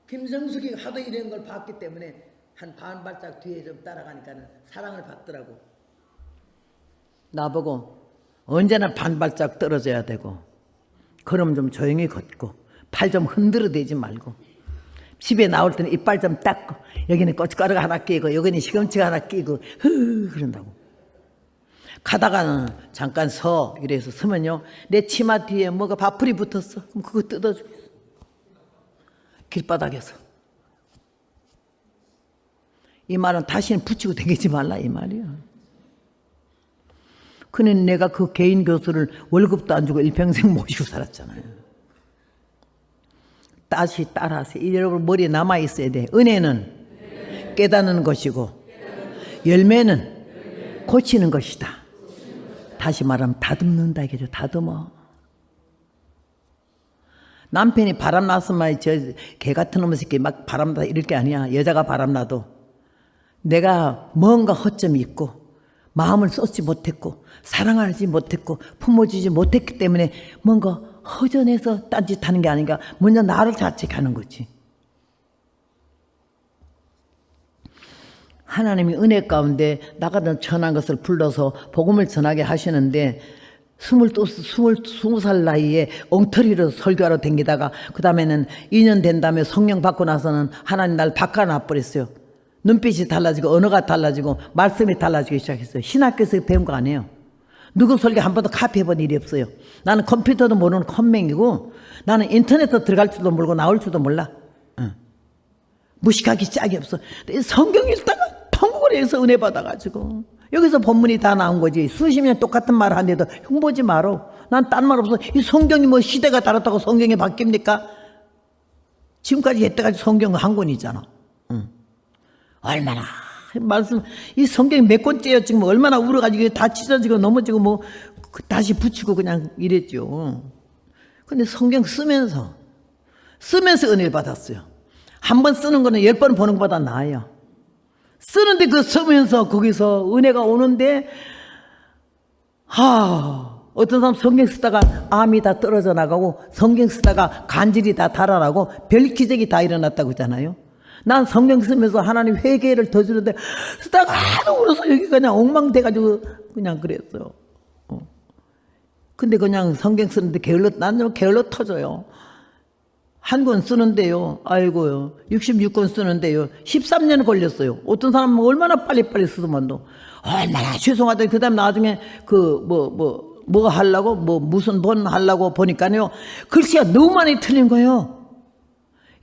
A: 김성숙이 하도 이런 걸 봤기 때문에 한 반발짝 뒤에 좀 따라가니까는 사랑을 받더라고. 나보고 언제나 반발짝 떨어져야 되고 걸음 좀 조용히 걷고 팔 좀 흔들어 대지 말고 집에 나올 때는 이빨 좀 닦고 여기는 고춧가루가 하나 끼고 여기는 시금치가 하나 끼고 그런다고. 가다가는 잠깐 서 이래서 서면요 내 치마 뒤에 뭐가 밥풀이 붙었어. 그럼 그거 뜯어주겠어. 길바닥에서. 이 말은 다시는 붙이고 다니지 말라 이 말이야. 근데 내가 그 개인 교수를 월급도 안 주고 일평생 모시고 살았잖아요. 다시 따라하세요. 여러분 머리에 남아있어야 돼. 은혜는 깨닫는 것이고 열매는 고치는 것이다. 다시 말하면 다듬는다 이게죠. 다듬어. 남편이 바람났으면 개 같은 놈의 새끼 막 바람나다 이럴 게 아니야. 여자가 바람나도 내가 뭔가 허점이 있고 마음을 쏟지 못했고 사랑하지 못했고 품어주지 못했기 때문에 뭔가 허전해서 딴짓하는 게 아닌가. 먼저 나를 자책하는 거지. 하나님이 은혜 가운데 나가던 천한 것을 불러서 복음을 전하게 하시는데 20살 나이에 엉터리로 설교하러 댕기다가 그 다음에는 2년 된 다음에 성령 받고 나서는 하나님 날 바꿔놔버렸어요. 눈빛이 달라지고 언어가 달라지고 말씀이 달라지기 시작했어요. 신학교에서 배운 거 아니에요. 누구 설교 한 번도 카피해본 일이 없어요. 나는 컴퓨터도 모르는 컴맹이고 나는 인터넷도 들어갈 줄도 모르고 나올 줄도 몰라. 무식하기 짝이 없어. 성경 읽다가 통곡을 은혜 받아가지고 여기서 본문이 다 나온 거지. 수십 년 똑같은 말 하는데도 흉보지 마라. 난 딴 말 없어. 이 성경이 뭐 시대가 다르다고 성경이 바뀝니까? 지금까지 여태까지 성경은 한 권이잖아. 얼마나 말씀 이 성경이 몇 권째요. 지금 얼마나 울어가지고 다 찢어지고 넘어지고 뭐 다시 붙이고 그냥 이랬죠. 근데 성경 쓰면서 은혜를 받았어요. 한 번 쓰는 거는 10번 보는 것보다 나아요. 쓰는데 그 쓰면서 거기서 은혜가 오는데 어떤 사람 성경 쓰다가 암이 다 떨어져 나가고 성경 쓰다가 간질이 다 달아나고 별 기적이 다 일어났다고 하잖아요. 난 성경 쓰면서 하나님 회개를 더 주는데 쓰다가 하도 울어서 여기 그냥 엉망돼가지고 그냥 그랬어요. 근데 그냥 성경 쓰는데 난 좀 게을러 터져요. 한 권 쓰는데요. 아이고요. 66권 쓰는데요. 13년 걸렸어요. 어떤 사람은 얼마나 빨리빨리 쓰더만도. 얼마나 죄송하더니 그 다음 나중에 뭐 하려고 무슨 번 하려고 보니까요. 글씨가 너무 많이 틀린 거예요.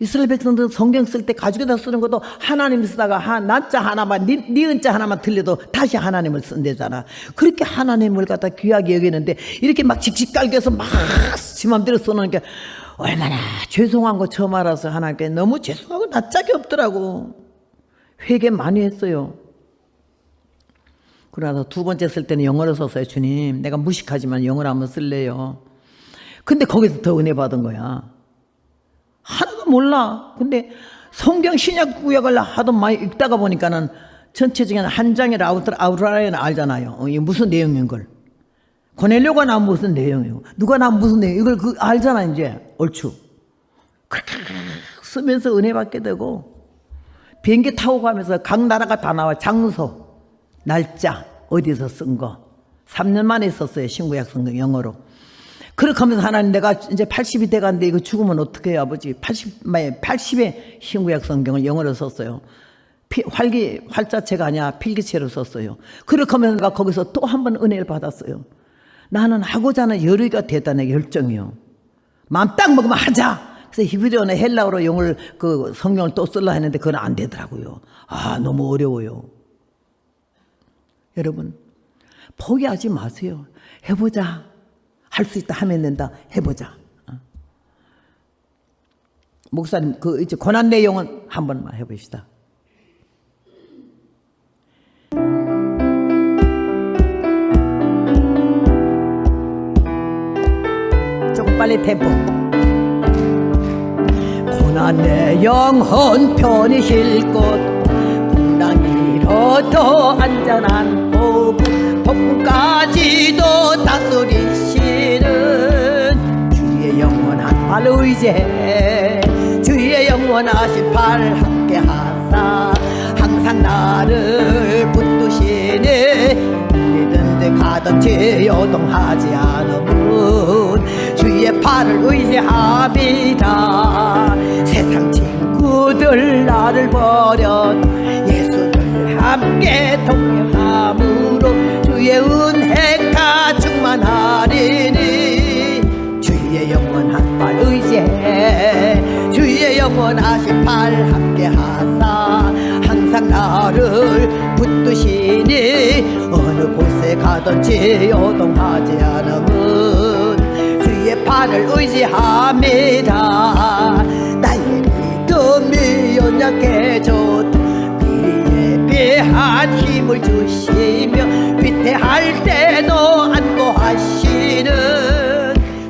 A: 이스라엘 백성들 성경 쓸 때 가지고다 쓰는 것도 하나님 쓰다가 나자 하나만 니은자 하나만 틀려도 다시 하나님을 쓴대잖아. 그렇게 하나님을 갖다 귀하게 여기는데 이렇게 막 직직 깔겨서 막 지 맘대로 써놓은 게 얼마나 죄송한 거 처음 알아서 하나님께 너무 죄송하고 낯짝이 없더라고. 회개 많이 했어요. 그러다 두 번째 쓸 때는 영어로 썼어요. 주님 내가 무식하지만 영어로 한번 쓸래요. 근데 거기서 더 은혜 받은 거야. 하나도 몰라. 근데 성경 신약 구약을 하도 많이 읽다가 보니까는 전체적인 한 장의 아웃라인 알잖아요. 이게 무슨 내용인 걸. 고넬료가 나면 무슨 내용이고 누가 나면 무슨 내용 이걸 알잖아. 이제 얼추 그렇게 쓰면서 은혜 받게 되고 비행기 타고 가면서 각 나라가 다 나와. 장소 날짜 어디서 쓴 거 3년 만에 썼어요. 신구약 성경 영어로. 그렇게 하면서 하나님 내가 이제 80이 돼가는데 이거 죽으면 어떻게 해요 아버지. 80의 신구약 성경을 영어로 썼어요. 활자체가 아니야 필기체로 썼어요. 그렇게 하면서 내가 거기서 또 한 번 은혜를 받았어요. 나는 하고자 하는 열의가 대단해. 열정이요. 마음 딱 먹으면 하자. 그래서 히브리어나 헬라어로 영어를 그 성경을 또 쓰려 했는데 그건 안 되더라고요. 너무 어려워요. 여러분 포기하지 마세요. 해보자. 할 수 있다 하면 된다. 해보자. 목사님 이제 고난 내용은 한 번만 해봅시다. 조금 빨리 템포. 고난 내용 한편이 쉴곳 풍랑이로도 안전한 폭풍까지도 다스리시는 주의 영원한 발 의지해. 주의 영원하신 발 함께 하사 항상 나를 붙드시네. 어디든지 가든지 요동하지 않으면 주의 팔을 의지합니다. 세상 친구들 나를 버려 예수를 함께 동행함으로 주의 은혜가 충만하리니. 주의 영원한 팔 의지해. 주의 영원하신 팔 함께 하사 항상 나를 붙드시니. 어느 곳에 가든지 요동하지 않으면 주의 팔을 의지합니다. 나의 믿음이 연약해졌다. 미리 예비한 힘을 주시며 위태할 때도 안보하시는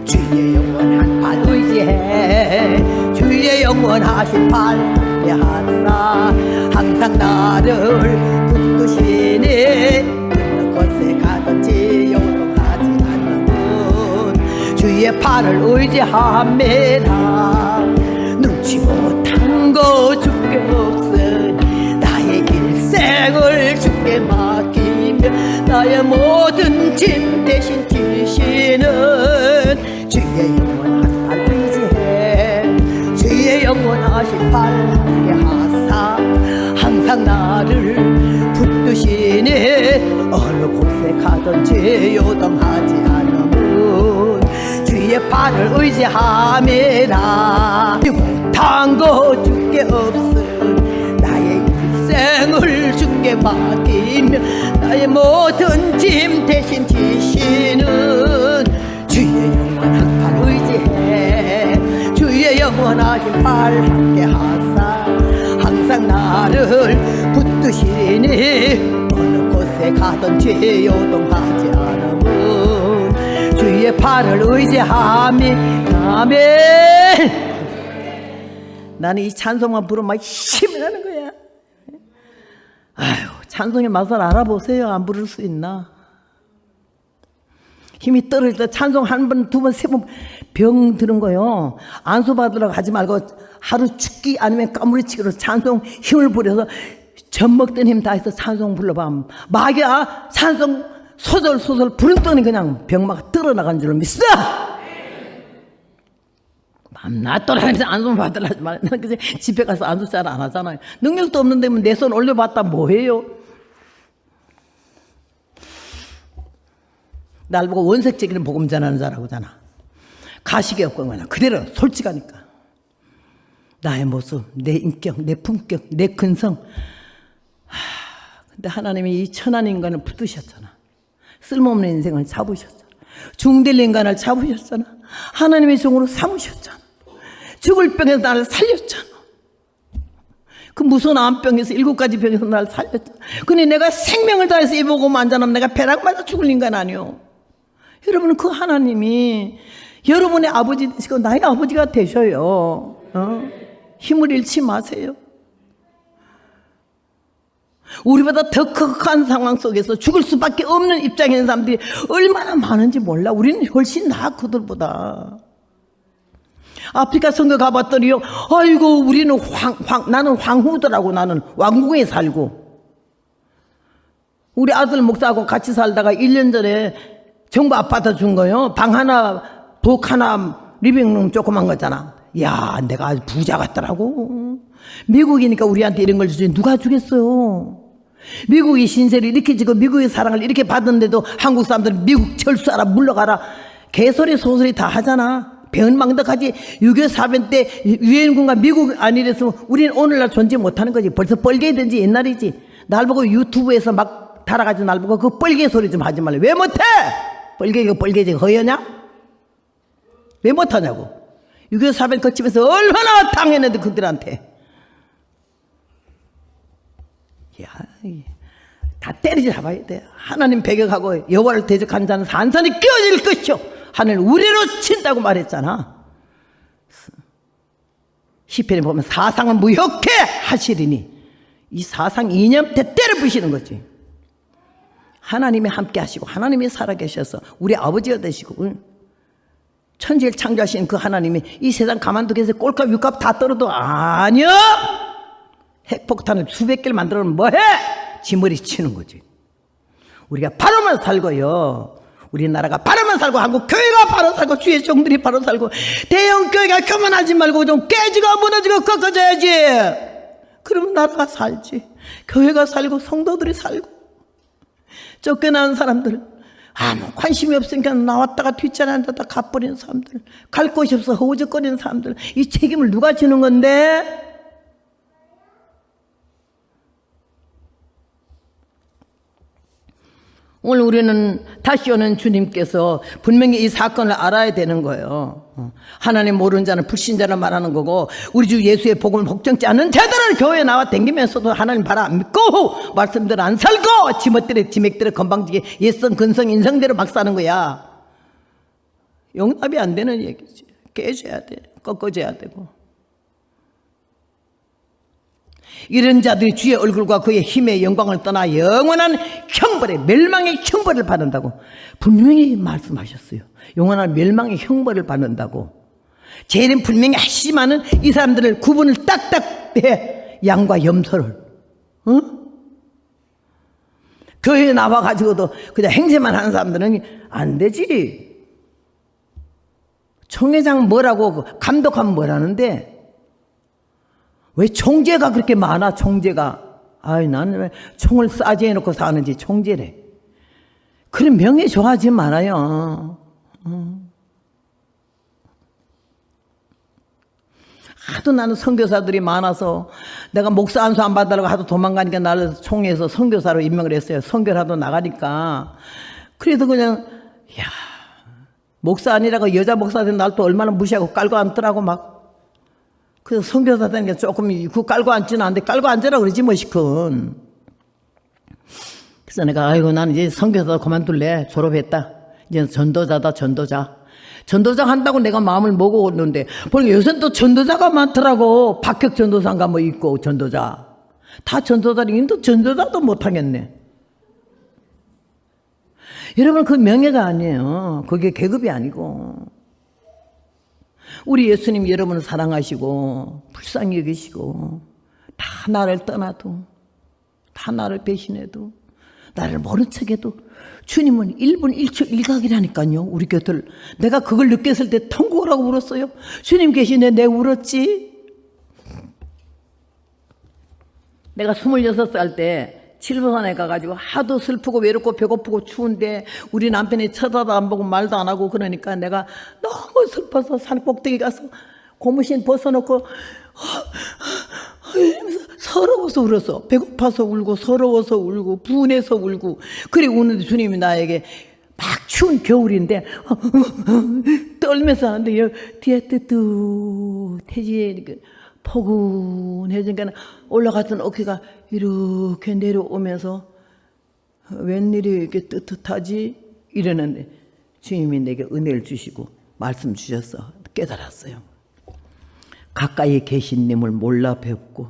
A: 주의 영원한 팔 의지해. 주의 영원하신 팔 함께 하사 항상 나를 붙드시니. 어느 팔을 의지합니다. 눈치 못한 거 주께 없으니 나의 일생을 주께 맡기며 나의 모든 짐 대신 지시는 주의 영원한 팔 의지해. 주의 영원하신 팔 함께 하사 항상 나를 붙드시니 어느 곳에 가든지 요동하지 않으면 주의 팔을 의지함이라. 못한 거 주께 없으니 나의 일생을 주께 맡기며 나의 모든 짐 대신 지시는 주의 영원한 팔 의지해. 주의 영원하신 팔 함께 하사 항상 나를 붙드시니 어느 곳에 가든지 요동하지 않으면 주의 팔을 의지함이. 아멘. 나는 이 찬송만 부르면 막 힘이 나는 거야. 아유, 찬송의 맛을 알아보세요. 안 부를 수 있나? 힘이 떨어질 때 찬송 한 번, 두 번, 세 번 병 드는 거요. 안수 받으러 가지 말고 하루 죽기 아니면 까무리치기로 찬송 힘을 부려서 젖 먹던 힘 다해서 찬송 불러봐. 막이야 찬송 소설 부른더니 그냥 병마가 떨어나간 줄로 믿어. 밤낮 돌아다니면서 안수 받으러 하지 말고. 나는 그제 집에 가서 안수 잘 안 하잖아요. 능력도 없는데 내 손 올려봤다 뭐해요? 날 보고 원색적인 복음 전하는 자라고 하잖아. 가식이 없고 그냥 그대로 솔직하니까. 나의 모습, 내 인격, 내 품격, 내 근성. 근데 하나님이 이 천한 인간을 붙드셨잖아. 쓸모없는 인생을 잡으셨잖아. 중될 인간을 잡으셨잖아. 하나님의 종으로 삼으셨잖아. 죽을 병에서 나를 살렸잖아. 그 무서운 암병에서 7가지 병에서 나를 살렸잖아. 근데 내가 생명을 다해서 이 복음 안 전하면 내가 벼락 맞아 죽을 인간 아니오. 여러분, 그 하나님이 여러분의 아버지 되시고 나의 아버지가 되셔요. 힘을 잃지 마세요. 우리보다 더 극한 상황 속에서 죽을 수밖에 없는 입장에 있는 사람들이 얼마나 많은지 몰라. 우리는 훨씬 나아 그들보다. 아프리카 선교 가봤더니요, 아이고 우리는 나는 황후더라고. 나는 왕궁에 살고 우리 아들 목사하고 같이 살다가 1년 전에 정부 아파트 준 거요. 방 하나, 독 하나, 리빙룸 조그만 거잖아. 야, 내가 아주 부자 같더라고. 미국이니까 우리한테 이런 걸 주지 누가 주겠어요. 미국이 신세를 이렇게 지고 미국의 사랑을 이렇게 받는데도 한국 사람들은 미국 철수하라 물러가라 개소리 소소리 다 하잖아. 배은망덕하지. 6.25 사변 때 유엔군과 미국 아니래서 우리는 오늘날 존재 못하는 거지. 벌써 뻘개야 된지 옛날이지. 날 보고 유튜브에서 막 달아가지고 날 보고 그 뻘개 소리 좀 하지 말래. 왜 못해? 뻘개가 뻘개지 허여냐? 왜 못하냐고. 6.25 사변 거치면서 얼마나 당했는데 그들한테. 야, 다 때리지 잡아야 돼. 하나님 배격하고 여호와를 대적한 자는 산산이 끼어질 것이요 하늘 우레로 친다고 말했잖아. 시편에 보면 사상은 무효케 하시리니 이 사상 이념 때 때려 부시는 거지. 하나님이 함께 하시고 하나님이 살아계셔서 우리 아버지가 되시고 천지를 창조하신 그 하나님이 이 세상 가만두게 해서 꼴값 윗값 다 떨어도 아니요. 핵폭탄을 수백 개를 만들어놓으면 뭐해? 지머리 치는 거지. 우리가 바로만 살고요. 우리나라가 바로만 살고 한국 교회가 바로 살고 주의 종들이 바로 살고 대형 교회가 교만하지 말고 좀 깨지고 무너지고 꺾어져야지. 그러면 나라가 살지. 교회가 살고 성도들이 살고. 쫓겨나는 사람들 아무 관심이 없으니까 나왔다가 뒷자리에 앉았다 가버리는 사람들, 갈 곳이 없어 허우적거리는 사람들, 이 책임을 누가 지는 건데? 오늘 우리는 다시 오는 주님께서 분명히 이 사건을 알아야 되는 거예요. 하나님 모르는 자는 불신자를 말하는 거고, 우리 주 예수의 복음을 복종치 않는 자들은 교회에 나와 댕기면서도 하나님 바라 안 믿고 말씀대로 안 살고 지맥대로 건방지게 옛성 근성 인성대로 막 사는 거야. 용납이 안 되는 얘기지. 깨져야 돼. 꺾어져야 되고. 이런 자들이 주의 얼굴과 그의 힘의 영광을 떠나 영원한 형벌의 멸망의 형벌을 받는다고 분명히 말씀하셨어요. 영원한 멸망의 형벌을 받는다고. 죄는 분명히 하시지만은 이 사람들을 구분을 딱딱 해. 양과 염소를. 교회에 나와가지고도 그냥 행세만 하는 사람들은 안 되지. 총회장 뭐라고 감독하면 뭐라는데 왜 총재가 그렇게 많아? 총재가. 아이, 나는 왜 총을 싸지해 놓고 사는지 총재래. 그런 명예 좋아하지 말아요. 하도 나는 선교사들이 많아서 내가 목사 안수 안 받으려고 하도 도망가니까 나를 총회에서 선교사로 임명을 했어요. 선교를 하도 나가니까. 그래도 그냥 야, 목사 아니라고 여자 목사들 날 또 얼마나 무시하고 깔고 앉더라고 막. 그래서 선교사 되니까 조금 그 깔고 앉지는 않는데 깔고 앉으라고 그러지 뭐 시큰. 그래서 내가 아이고 나는 이제 선교사 그만둘래. 졸업했다. 이제 전도자다 전도자. 전도자 한다고 내가 마음을 먹었는데 보니까 요새는 또 전도자가 많더라고. 박혁 전도사인가 뭐 있고 전도자. 다 전도자니 또 전도자도 못하겠네. 여러분 그 명예가 아니에요. 그게 계급이 아니고. 우리 예수님 여러분을 사랑하시고 불쌍히 여기시고 다 나를 떠나도 다 나를 배신해도 나를 모른 척해도 주님은 1분 1초 1각이라니까요. 우리 곁을 내가 그걸 느꼈을 때 통곡하라고 울었어요. 주님 계시네. 내가 울었지. 내가 26살 때 칠보산에 가가지고 하도 슬프고 외롭고 배고프고 추운데 우리 남편이 쳐다도 안 보고 말도 안 하고 그러니까 내가 너무 슬퍼서 산 꼭대기 가서 고무신 벗어놓고 서러워서 울었어. 배고파서 울고 서러워서 울고 분해서 울고. 그래 우는데 주님이 나에게 막 추운 겨울인데 떨면서 하는데 뒤에 뜨뜻해지 포근해지니까 올라갔던 어깨가 이렇게 내려오면서 웬일이 이렇게 뜨뜻하지 이러는데 주님이 내게 은혜를 주시고 말씀 주셔서 깨달았어요. 가까이 계신 님을 몰라 뵙고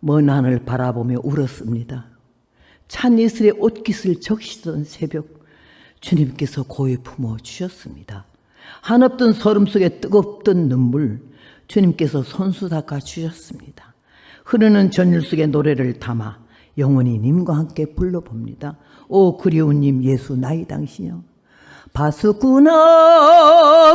A: 먼 하늘 바라보며 울었습니다. 찬 이슬의 옷깃을 적시던 새벽 주님께서 고이 품어주셨습니다. 한없던 소름 속에 뜨겁던 눈물 주님께서 손수 닦아 주셨습니다. 흐르는 전율 속에 노래를 담아 영원히 님과 함께 불러봅니다. 오 그리운 님 예수 나이 당시여 바수구나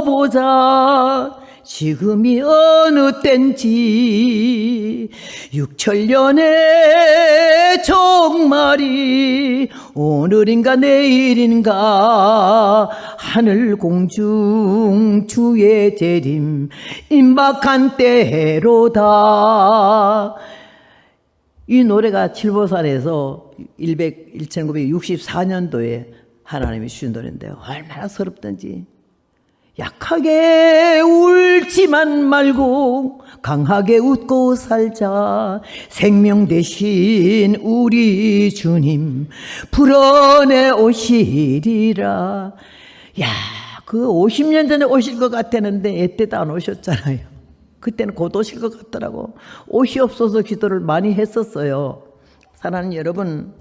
A: 물어보자 지금이 어느 땐지 6천년의 종말이 오늘인가 내일인가 하늘 공중 주의 재림 임박한 때로다. 이 노래가 칠보산에서 1964년도에 하나님이 주신 노래인데요. 얼마나 서럽던지. 약하게 울지만 말고 강하게 웃고 살자. 생명 대신 우리 주님 불어내 오시리라. 야, 그 50년 전에 오실 것 같았는데 애때도 안 오셨잖아요. 그때는 곧 오실 것 같더라고. 오시옵소서 기도를 많이 했었어요. 사랑하는 여러분,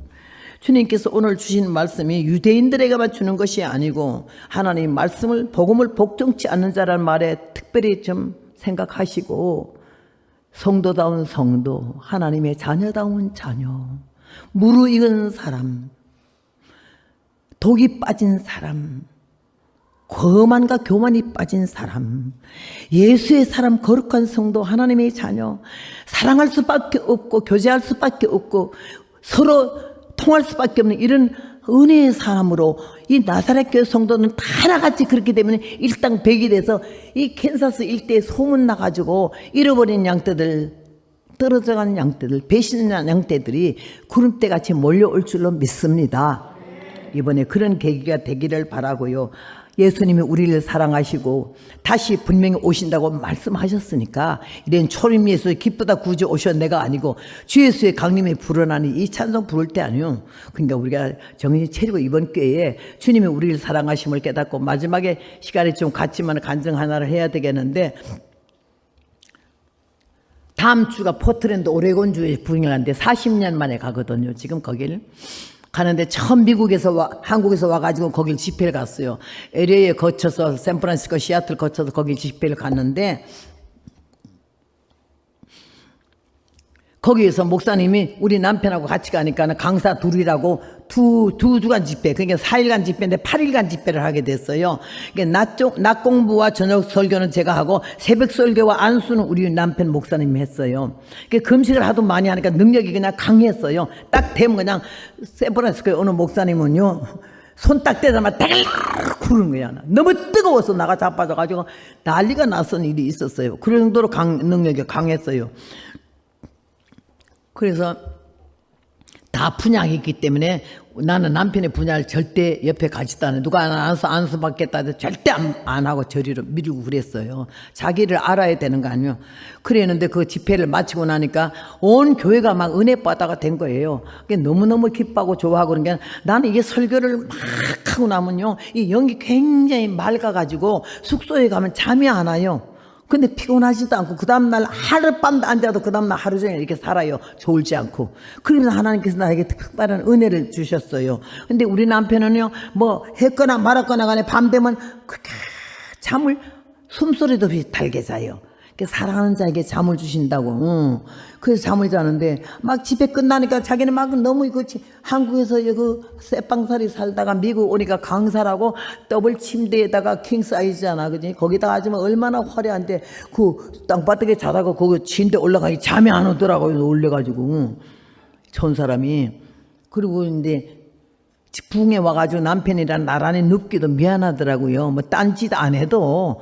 A: 주님께서 오늘 주신 말씀이 유대인들에게만 주는 것이 아니고 하나님 말씀을 복음을 복종치 않는 자라는 말에 특별히 좀 생각하시고 성도다운 성도, 하나님의 자녀다운 자녀, 무르익은 사람, 독이 빠진 사람, 거만과 교만이 빠진 사람, 예수의 사람, 거룩한 성도, 하나님의 자녀, 사랑할 수밖에 없고 교제할 수밖에 없고 서로 통할 수밖에 없는 이런 은혜의 사람으로 이 나사렛 교회 성도는 다 하나같이 그렇기 때문에 일당백이 돼서 이 캔사스 일대에 소문 나가지고 잃어버린 양떼들, 떨어져가는 양떼들, 배신한 양떼들이 구름대같이 몰려올 줄로 믿습니다. 이번에 그런 계기가 되기를 바라고요. 예수님이 우리를 사랑하시고 다시 분명히 오신다고 말씀하셨으니까 이런 초림 예수의 기쁘다 구주 오셔 내가 아니고 주 예수의 강림에 불어나니 이 찬송 부를 때 아니요. 그러니까 우리가 정신이 차리고 이번 기회에 주님이 우리를 사랑하심을 깨닫고 마지막에 시간에 좀 같이만 간증 하나를 해야 되겠는데 다음 주가 포트랜드 오레곤주에 부흥을 하는데 40년 만에 가거든요. 지금 거길 가는데 처음 한국에서 와가지고 거길 집회를 갔어요. LA에 거쳐서 샌프란시스코, 시애틀 거쳐서 거길 집회를 갔는데 거기에서 목사님이 우리 남편하고 같이 가니까 강사 둘이라고 두 주간 집회, 그러니까 4일간 집회인데 8일간 집회를 하게 됐어요. 그러니까 낮 공부와 저녁 설교는 제가 하고 새벽 설교와 안수는 우리 남편 목사님이 했어요. 그러니까 금식을 하도 많이 하니까 능력이 그냥 강했어요. 딱 되면 그냥 샌프란시스코에 어느 목사님은요, 손 딱 떼자마자 달락 구르는 거야. 너무 뜨거워서 나가 자빠져가지고 난리가 났던 일이 있었어요. 그 정도로 능력이 강했어요. 그래서 다 분양이 있기 때문에 나는 남편의 분야를 절대 옆에 가지도 않아요. 누가 안수 받겠다 해도 절대 안 하고 저리로 미루고 그랬어요. 자기를 알아야 되는 거 아니에요. 그랬는데 그 집회를 마치고 나니까 온 교회가 막 은혜 바다가 된 거예요. 너무너무 기뻐하고 좋아하고 그런 게 나는 이게 설교를 막 하고 나면요, 이 연기 굉장히 맑아가지고 숙소에 가면 잠이 안 와요. 근데 피곤하지도 않고 그 다음날 하룻밤 앉아도 그 다음날 하루 종일 이렇게 살아요. 졸지 않고. 그러면서 하나님께서 나에게 특별한 은혜를 주셨어요. 근데 우리 남편은요, 뭐 했거나 말았거나 간에 밤 되면 그렇게 잠을 숨소리도 없이 달게 자요. 사랑하는 자에게 잠을 주신다고. 그래서 잠을 자는데 막 집회 끝나니까 자기는 막 너무 한국에서 그 쇠빵살이 살다가 미국 오니까 강사라고 더블 침대에다가 킹 사이즈잖아, 그지? 거기다가 하지만 얼마나 화려한데 그 땅바닥에 자다가 거기 침대 올라가니 잠이 안 오더라고요. 놀래가지고 전 사람이. 그리고 이제 부흥에 와가지고 남편이랑 나란히 눕기도 미안하더라고요. 뭐 딴짓 안 해도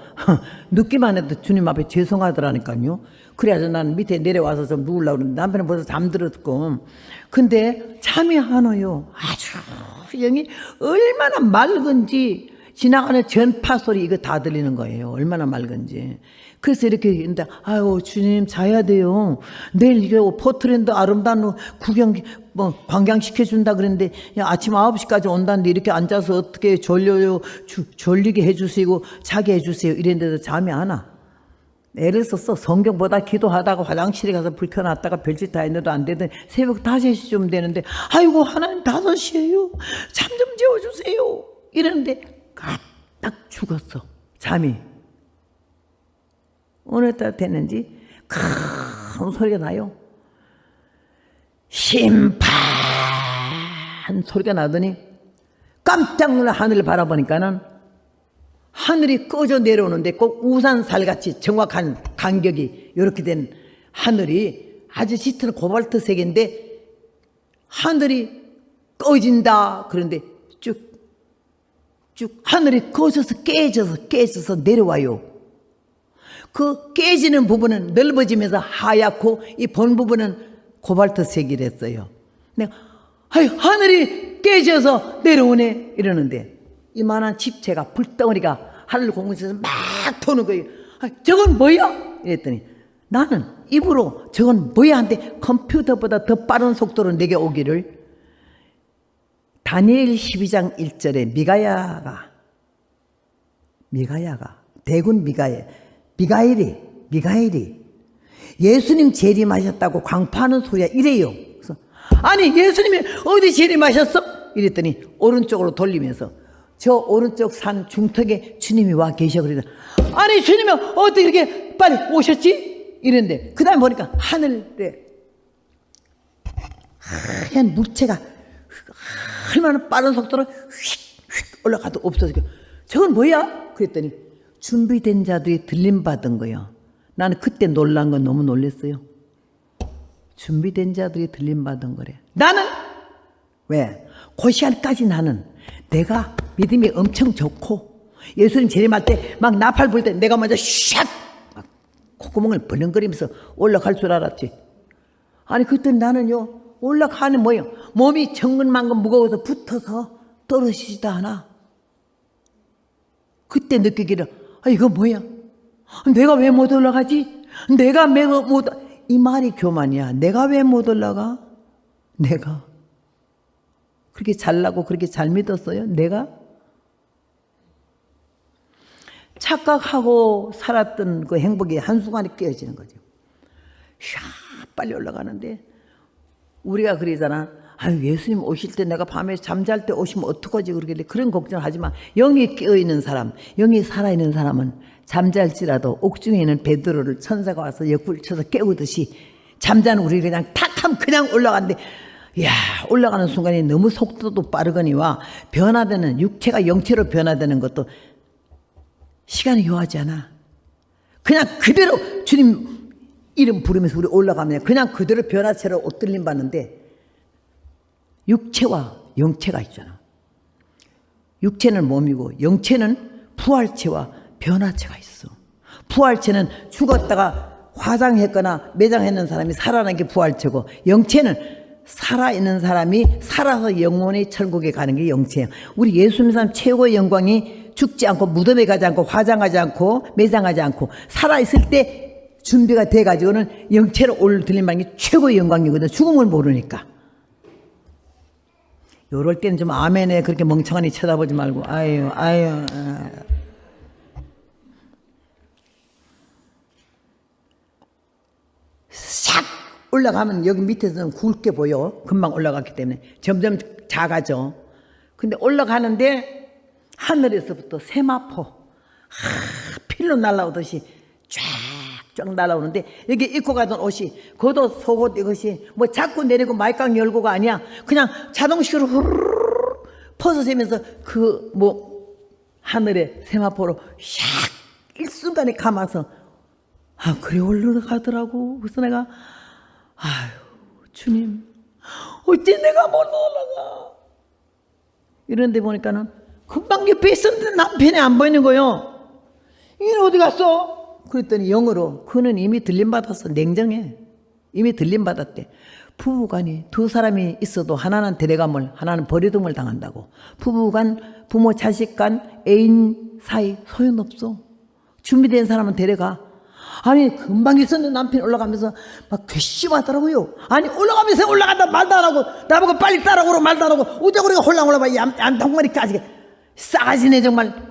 A: 눕기만 해도 주님 앞에 죄송하더라니까요. 그래야지 나는 밑에 내려와서 좀 누우려고 그러는데 남편은 벌써 잠들었고. 근데 잠이 안 와요. 아주 영이 얼마나 맑은지 지나가는 전파 소리 이거 다 들리는 거예요. 얼마나 맑은지. 그래서 이렇게 했는데 아유 주님 자야 돼요. 내일 이게 포트랜드 아름다운 관광시켜준다 그랬는데 아침 9시까지 온다는데 이렇게 앉아서 어떻게 졸리게 해주시고 자게 해주세요 이랬는데도 잠이 안 와. 애를 썼어. 성경보다 기도하다가 화장실에 가서 불 켜놨다가 별짓 다 했는데도 안 되더니 새벽 5시쯤 되는데 아이고 하나님 5시에요. 잠 좀 재워주세요 이러는데 딱 죽었어 잠이. 어느 때 됐는지 큰 소리가 나요. 심판 소리가 나더니 깜짝 놀라 하늘을 바라보니까는 하늘이 꺼져 내려오는데 꼭 우산살같이 정확한 간격이 이렇게 된 하늘이 아주 짙은 코발트 색인데 하늘이 꺼진다. 그런데 쭉 하늘이 꺼져서 깨져서 내려와요. 그 깨지는 부분은 넓어지면서 하얗고 이 본 부분은 코발트색이랬어요. 내가 하늘이 깨져서 내려오네 이러는데 이만한 집체가 불덩어리가 하늘 공중에서 막 도는 거예요. 저건 뭐야? 이랬더니 나는 입으로 저건 뭐야 한데 컴퓨터보다 더 빠른 속도로 내게 오기를 다니엘 12장 1절에 미가야가 대군 미가엘이 예수님 재림하셨다고 광파하는 소리야 이래요. 그래서 아니 예수님이 어디 재림하셨어? 이랬더니 오른쪽으로 돌리면서 저 오른쪽 산 중턱에 주님이 와 계셔. 그러더니 아니 주님이 어떻게 이렇게 빨리 오셨지? 이랬는데 그 다음에 보니까 하늘에 하얀 물체가 얼마나 빠른 속도로 휙 올라가도 없어지고 저건 뭐야? 그랬더니 준비된 자들이 들림받은 거예요. 나는 그때 놀란 건 너무 놀랐어요. 준비된 자들이 들림받은 거래. 나는 왜? 그 시간까지 나는 내가 믿음이 엄청 좋고 예수님 재림할 때 막 나팔 불 때 내가 먼저 샥 콧구멍을 벌렁거리면서 올라갈 줄 알았지. 아니 그때 나는요 올라가는 뭐예요? 몸이 정근만근 무거워서 붙어서 떨어지지도 않아. 그때 느끼기를 이거 뭐야? 내가 왜 못 올라가지? 이 말이 교만이야. 내가 왜 못 올라가? 내가 그렇게 잘나고 그렇게 잘 믿었어요? 내가? 착각하고 살았던 그 행복이 한순간에 깨어지는 거죠. 샥 빨리 올라가는데 우리가 그러잖아. 아유, 예수님 오실 때 내가 밤에 잠잘 때 오시면 어떡하지 그러길래 그런 걱정하지 마. 영이 깨어있는 사람, 영이 살아있는 사람은 잠잘지라도 옥중에 있는 베드로를 천사가 와서 옆구리 쳐서 깨우듯이 잠자는 우리 그냥 탁 하면 그냥 올라간대. 이야, 올라가는 순간이 너무 속도도 빠르거니와 변화되는 육체가 영체로 변화되는 것도 시간이 요하지 않아. 그냥 그대로 주님 이름 부르면서 우리 올라가면 그냥 그대로 변화체로 옷들림 받는데 육체와 영체가 있잖아. 육체는 몸이고 영체는 부활체와 변화체가 있어. 부활체는 죽었다가 화장했거나 매장했는 사람이 살아난 게 부활체고 영체는 살아있는 사람이 살아서 영원히 천국에 가는 게 영체예요. 우리 예수 믿는 사람 최고의 영광이 죽지 않고 무덤에 가지 않고 화장하지 않고 매장하지 않고 살아있을 때 준비가 돼가지고는 영체로 올들림받는 게 최고의 영광이거든. 죽음을 모르니까. 요럴 때는 좀 아멘에 그렇게 멍청하니 쳐다보지 말고 아유. 싹 올라가면 여기 밑에서는 굵게 보여. 금방 올라갔기 때문에 점점 작아져. 근데 올라가는데 하늘에서부터 세마포 필로 날아오듯이 쫙쫙 날아오는데 여기 입고 가던 옷이 겉옷 속옷 이것이 뭐 자꾸 내리고 말강 열고가 아니야. 그냥 자동식으로 후루루루 퍼져지면서 그 뭐 하늘에 세마포로 샥 일순간에 감아서 그래 올라가더라고. 그래서 내가 아유 주님 어째 내가 못 올라가. 이런데 보니까는 금방 옆에 있었는데 남편이 안 보이는 거요. 이게 어디 갔어? 그랬더니 영어로 그는 이미 들림받았어. 냉정해. 이미 들림받았대. 부부간이 두 사람이 있어도 하나는 데려감을 하나는 버리둠을 당한다고. 부부간 부모 자식간 애인 사이 소용없어. 준비된 사람은 데려가. 아니 금방 있었는데 남편이 올라가면서 막 괘씸하더라고요. 아니 올라가면서 올라간다 말도 안 하고 나보고 빨리 따라오라고 말도 안 하고 우대고리가 홀랑홀랑 얌동머리까지 싸가지네 정말.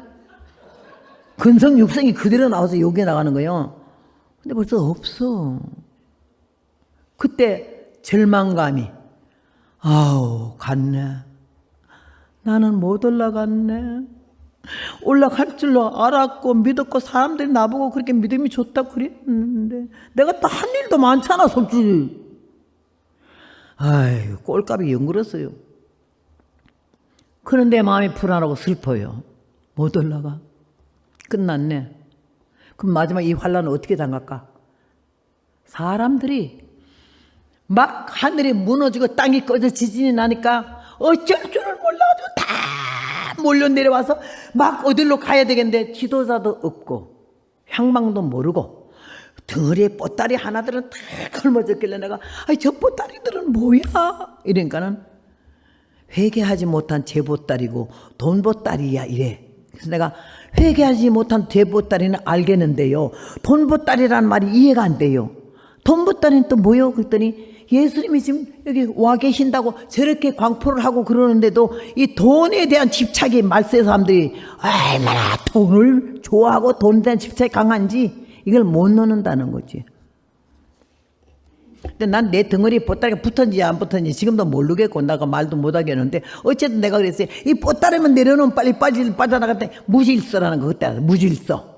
A: 근성 육성이 그대로 나와서 욕에 나가는 거예요. 근데 벌써 없어. 그때 절망감이 아우 갔네. 나는 못 올라갔네. 올라갈 줄로 알았고 믿었고 사람들이 나보고 그렇게 믿음이 좋다고 그랬는데 내가 또 한 일도 많잖아 솔직히. 아유 꼴값이 연그렸어요. 그런데 마음이 불안하고 슬퍼요. 못 올라가. 끝났네. 그럼 마지막 이 환란은 어떻게 당할까? 사람들이 막 하늘이 무너지고 땅이 꺼져 지진이 나니까 어쩔 줄을 몰라가지고 다 몰려 내려와서 막 어디로 가야 되겠는데 지도자도 없고 향방도 모르고 덩어리에 보따리 하나들은 다 걸머졌길래 내가 저 보따리들은 뭐야? 이러니까는 회개하지 못한 제 보따리고 돈 보따리야 이래. 그래서 내가 회개하지 못한 제 보따리는 알겠는데요. 돈 보따리라는 말이 이해가 안 돼요. 돈 보따리는 또 뭐요? 그랬더니 예수님이 지금 여기 와 계신다고 저렇게 광포를 하고 그러는데도 이 돈에 대한 집착이 말세 사람들이 얼마나 돈을 좋아하고 돈에 대한 집착이 강한지 이걸 못 넣는다는 거지. 근데 난 내 덩어리 보따리가 붙었는지 안 붙었는지 지금도 모르겠고 나가 말도 못 하겠는데 어쨌든 내가 그랬어요. 이 보따리만 내려놓으면 빨리 빠져나갔더니 무질서라는 거. 그때 무질서.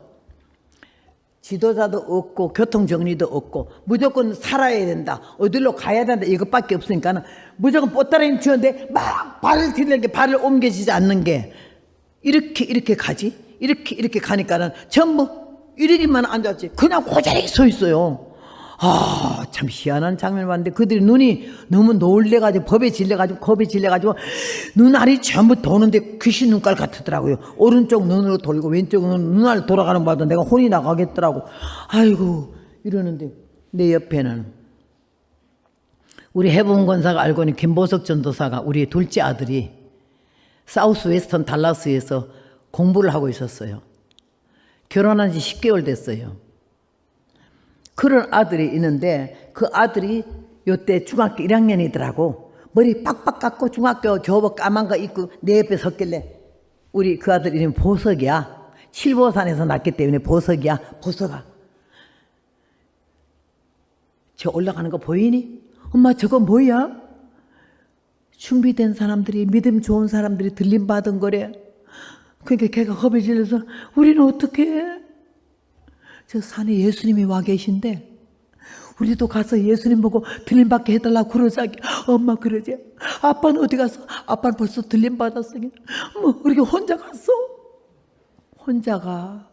A: 지도자도 없고 교통정리도 없고 무조건 살아야 된다. 어디로 가야 된다. 이것밖에 없으니까 무조건 보따리는 쥐었는데 막 발을 디디는 게 발을 옮겨지지 않는 게 이렇게 가지. 이렇게 가니까는 전부 이러기만 앉았지. 그냥 고자리 서 있어요. 참 희한한 장면을 봤는데 그들이 눈이 너무 놀래가지고 겁에 질려가지고 눈알이 전부 도는데 귀신 눈깔 같더라고요. 오른쪽 눈으로 돌고 왼쪽 눈알 돌아가는 거 봐도 내가 혼이 나가겠더라고. 아이고 이러는데 내 옆에는 우리 해본 권사가 알고 있는 김보석 전도사가 우리 둘째 아들이 사우스 웨스턴 달라스에서 공부를 하고 있었어요. 결혼한 지 10개월 됐어요. 그런 아들이 있는데 그 아들이 요때 중학교 1학년이더라고. 머리 빡빡 깎고 중학교 교복 까만 거 입고 내 옆에 섰길래 우리 그 아들 이름이 보석이야. 칠보산에서 났기 때문에 보석이야. 보석아 저 올라가는 거 보이니? 엄마 저거 뭐야? 준비된 사람들이, 믿음 좋은 사람들이 들림받은 거래. 그러니까 걔가 겁에 질려서 우리는 어떻게 해? 저 산에 예수님이 와 계신데 우리도 가서 예수님 보고 들림받게 해달라고 그러자기. 엄마 그러지. 아빠는 어디 갔어? 아빠는 벌써 들림받았어. 뭐 우리가 혼자 갔어? 혼자가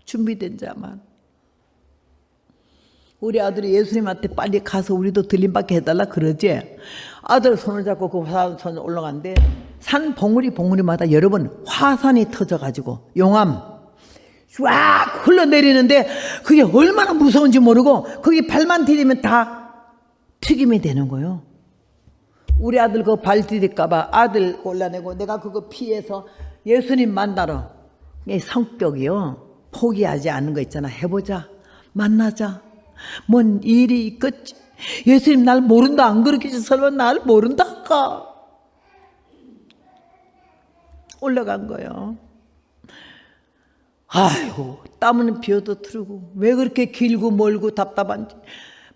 A: 준비된 자만. 우리 아들이 예수님한테 빨리 가서 우리도 들림받게 해달라 그러지. 아들 손을 잡고 그 화산 올라갔는데 산 봉우리마다 여러 번 화산이 터져가지고 용암 쫙 흘러내리는데 그게 얼마나 무서운지 모르고 거기 발만 디디면 다 튀김이 되는 거예요. 우리 아들 그 발 디딜까봐 아들 골라내고 내가 그거 피해서 예수님 만나러. 성격이요, 포기하지 않는 거 있잖아. 해보자, 만나자, 뭔 일이 있겠지. 예수님 날 모른다 안 그러겠지. 설마 날 모른다 할까? 올라간 거예요. 아이고 땀은 비어도 트르고 왜 그렇게 길고 멀고 답답한지.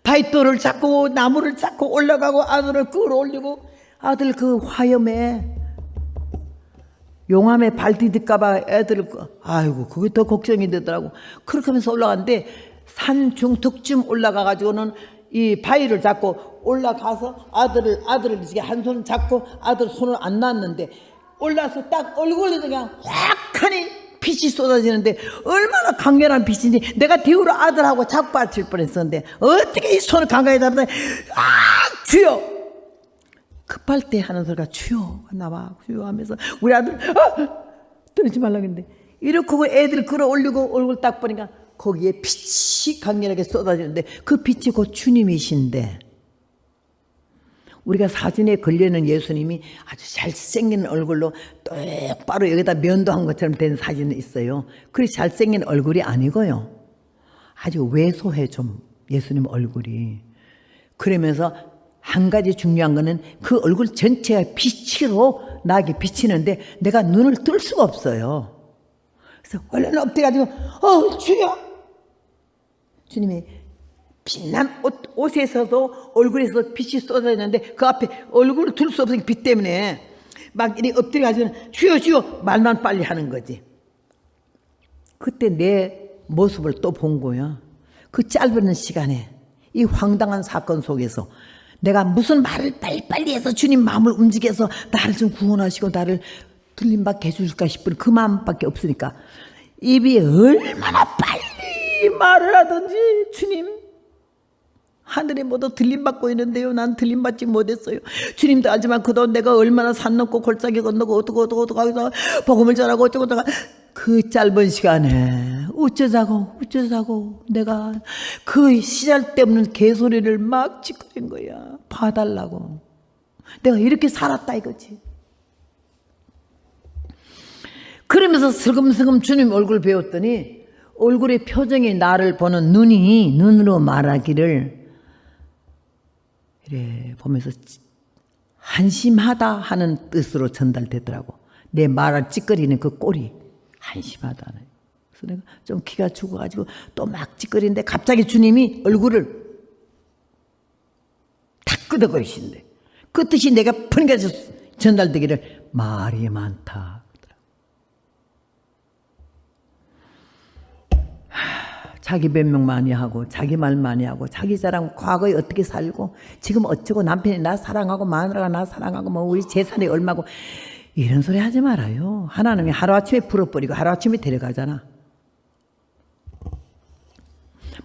A: 바위돌을 잡고 나무를 잡고 올라가고 아들을 끌어올리고 아들 그 화염에 용암에 발 디딜까봐 애들을 아이고 그게 더 걱정이 되더라고. 그렇게 하면서 올라갔는데 산 중턱쯤 올라가가지고는 이 바위를 잡고 올라가서 아들을 이렇게 한 손을 잡고 아들 손을 안 놨는데 올라서 딱 얼굴에 그냥 확하니 빛이 쏟아지는데 얼마나 강렬한 빛인지 내가 뒤로 아들하고 잡고 받칠 뻔했었는데 어떻게 이 손을 강하게 잡는다. 아 주여. 급할 때 하는 소리가 주여 나와 주여 하면서 우리 아들 떨지 말라고 했는데 이렇게 하고 애들 끌어올리고 얼굴 딱 보니까 거기에 빛이 강렬하게 쏟아지는데 그 빛이 곧 주님이신데 우리가 사진에 걸려있는 예수님이 아주 잘생긴 얼굴로 똑바로 여기다 면도한 것처럼 된 사진이 있어요. 그리 잘생긴 얼굴이 아니고요. 아주 왜소해 좀 예수님 얼굴이. 그러면서 한 가지 중요한 거는 그 얼굴 전체가 빛으로 나게 비치는데 내가 눈을 뜰 수가 없어요. 그래서 얼른 엎드려가지고 주여. 주님이 빛난 옷에서도 얼굴에서 빛이 쏟아지는데 그 앞에 얼굴을 들 수 없으니까 빛 때문에 막 이렇게 엎드려가지고 주여 말만 빨리 하는 거지. 그때 내 모습을 또 본 거야. 그 짧은 시간에 이 황당한 사건 속에서 내가 무슨 말을 빨리빨리 해서 주님 마음을 움직여서 나를 좀 구원하시고 나를 들림받게 해주실까 싶은 그 마음밖에 없으니까 입이 얼마나 빨리 말을 하든지 주님 하늘에 모두 들림받고 있는데요. 난 들림받지 못했어요. 주님도 알지만 그동안 내가 얼마나 산 넘고 골짜기 건너고 어떡고 하면서 복음을 전하고 어쩌고 그 짧은 시간에 어쩌자고 내가 그 시잘데없는 개소리를 막 짓거린 거야. 봐달라고. 내가 이렇게 살았다 이거지. 그러면서 슬금슬금 주님 얼굴 배웠더니 얼굴의 표정이 나를 보는 눈으로 말하기를 이래 보면서 한심하다 하는 뜻으로 전달되더라고. 내 말을 찌꺼리는 그 꼴이 한심하다. 그래서 내가 좀 기가 죽어가지고 또 막 찌꺼리는데 갑자기 주님이 얼굴을 탁 끄덕거리신대. 그 뜻이 내가 펀가서 전달되기를 말이 많다. 자기 변명 많이 하고 자기 말 많이 하고 자기 자랑 과거에 어떻게 살고 지금 어쩌고 남편이 나 사랑하고 마누라가 나 사랑하고 뭐 우리 재산이 얼마고 이런 소리 하지 말아요. 하나님이 하루아침에 풀어버리고 하루아침에 데려가잖아.